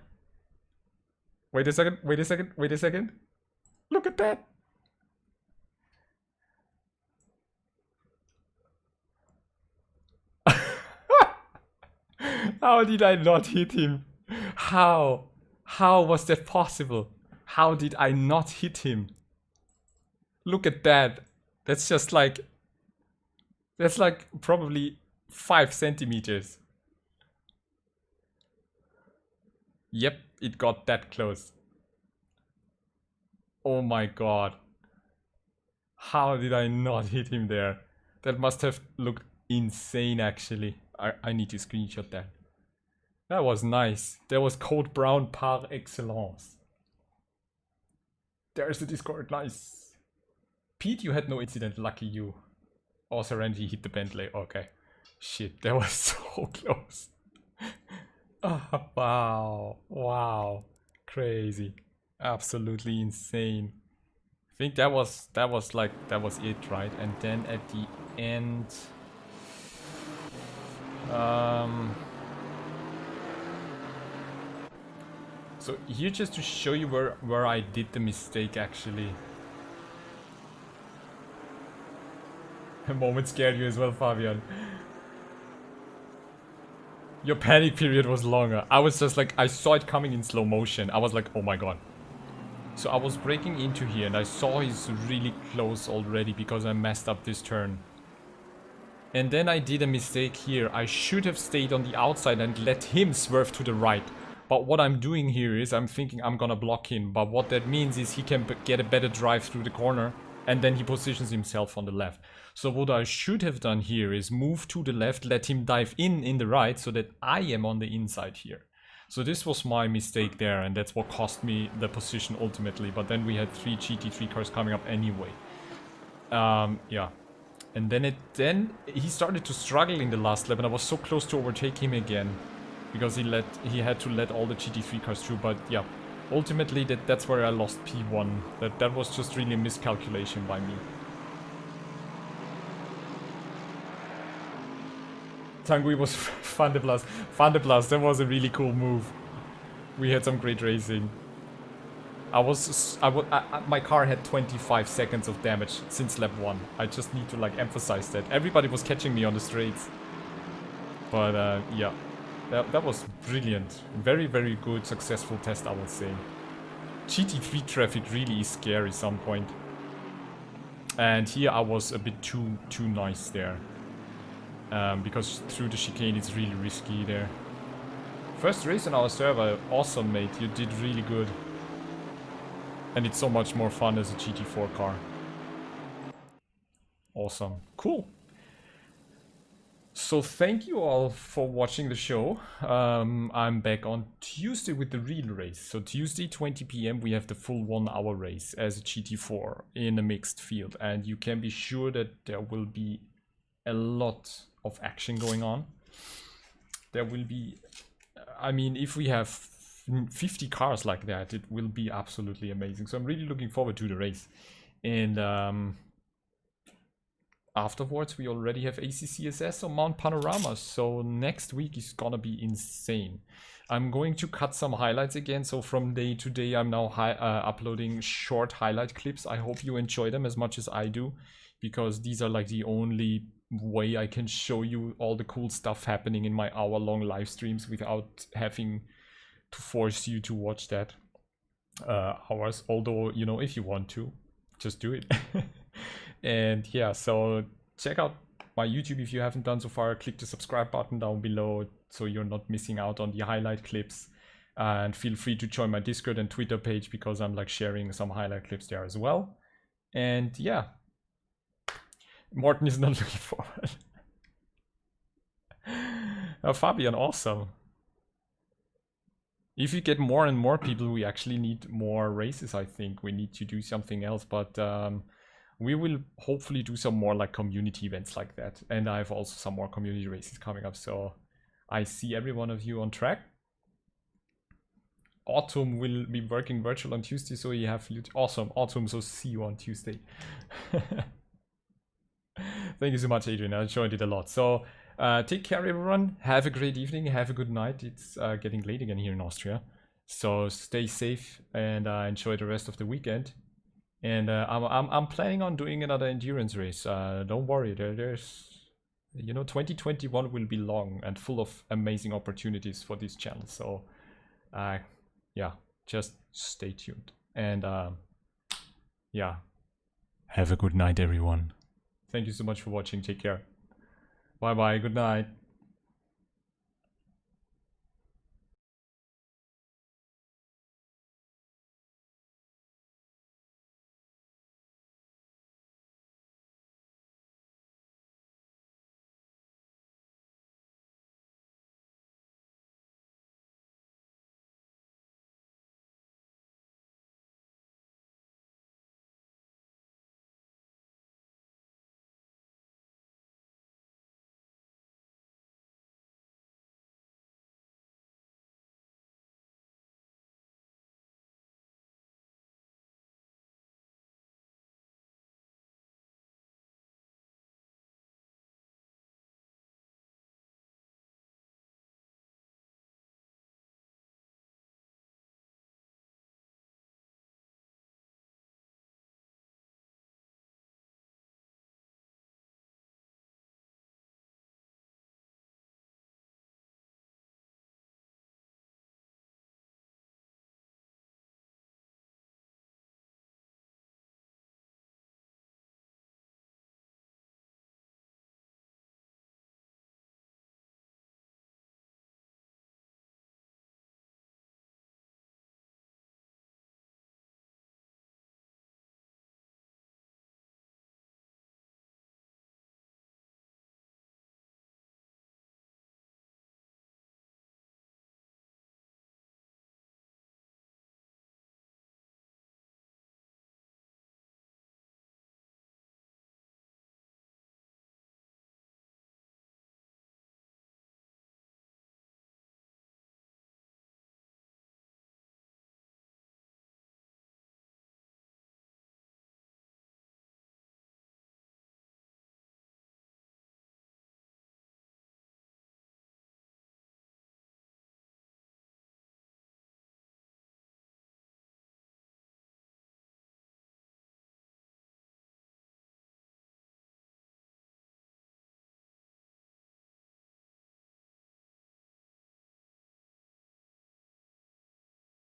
Wait a second, wait a second, wait a second. Look at that. How did I not hit him? How? How was that possible? How did I not hit him? Look at that. That's just like... That's like probably 5 centimeters. Yep, it got that close. Oh my god. How did I not hit him there? That must have looked insane, actually. I need to screenshot that. That was nice. That was Code Brown par excellence. There's the Discord, nice. Pete, you had no incident, lucky you. Oh, Serenity hit the Bentley, okay. Shit, that was so close. Oh, wow, wow, crazy, absolutely insane. I think that was it, right? And then at the end, so here just to show you where I did the mistake actually. A moment scared you as well, Fabian. Your panic period was longer. I was just like, I saw it coming in slow motion. I was like, oh my god. So I was breaking into here and I saw he's really close already because I messed up this turn. And then I did a mistake here. I should have stayed on the outside and let him swerve to the right. But what I'm doing here is I'm thinking I'm gonna block him. But what that means is he can get a better drive through the corner. And then he positions himself on the left. So what I should have done here is move to the left, let him dive in the right so that I am on the inside here. So this was my mistake there, and that's what cost me the position ultimately. But then we had 3 GT3 cars coming up anyway. Yeah. And then he started to struggle in the last lap, and I was so close to overtake him again. Because he had to let all the GT3 cars through, but yeah. Ultimately, that's where I lost P1. That was just really a miscalculation by me. Tanguy was Van de Plas. Van de Plas, that was a really cool move. We had some great racing. My car had 25 seconds of damage since lap 1. I just need to like emphasize that. Everybody was catching me on the straights. But yeah. That was brilliant. Very, very good, successful test, I would say. GT3 traffic really is scary some point. And here I was a bit too nice there. Because through the chicane it's really risky there. First race on our server, awesome mate, you did really good. And it's so much more fun as a GT4 car. Awesome. Cool. So thank you all for watching the show. I'm back on Tuesday with the real race. So Tuesday 20 PM we have the full 1 hour race as a GT4 in a mixed field. And you can be sure that there will be a lot of action going on. There will be, I mean, if we have 50 cars like that, it will be absolutely amazing. So I'm really looking forward to the race. And afterwards, we already have ACCSS on Mount Panorama, so next week is gonna be insane. I'm going to cut some highlights again, so from day to day I'm now uploading short highlight clips. I hope you enjoy them as much as I do, because these are like the only way I can show you all the cool stuff happening in my hour-long live streams without having to force you to watch that hours. Although, you know, if you want to, just do it. And yeah, so check out my YouTube if you haven't done so far. Click the subscribe button down below so you're not missing out on the highlight clips. And feel free to join my Discord and Twitter page because I'm like sharing some highlight clips there as well. And yeah, Morten is not looking forward. Fabian, awesome. If you get more and more people, we actually need more races, I think. We need to do something else, but we will hopefully do some more like community events like that. And I have also some more community races coming up. So I see every one of you on track. Autumn will be working virtual on Tuesday. So you have awesome Autumn. So see you on Tuesday. Thank you so much, Adrian. I enjoyed it a lot. So take care, everyone. Have a great evening. Have a good night. It's getting late again here in Austria. So stay safe and enjoy the rest of the weekend. And I'm planning on doing another endurance race. Don't worry, there's, you know, 2021 will be long and full of amazing opportunities for this channel. So, yeah, just stay tuned. And yeah, have a good night, everyone. Thank you so much for watching. Take care. Bye bye. Good night.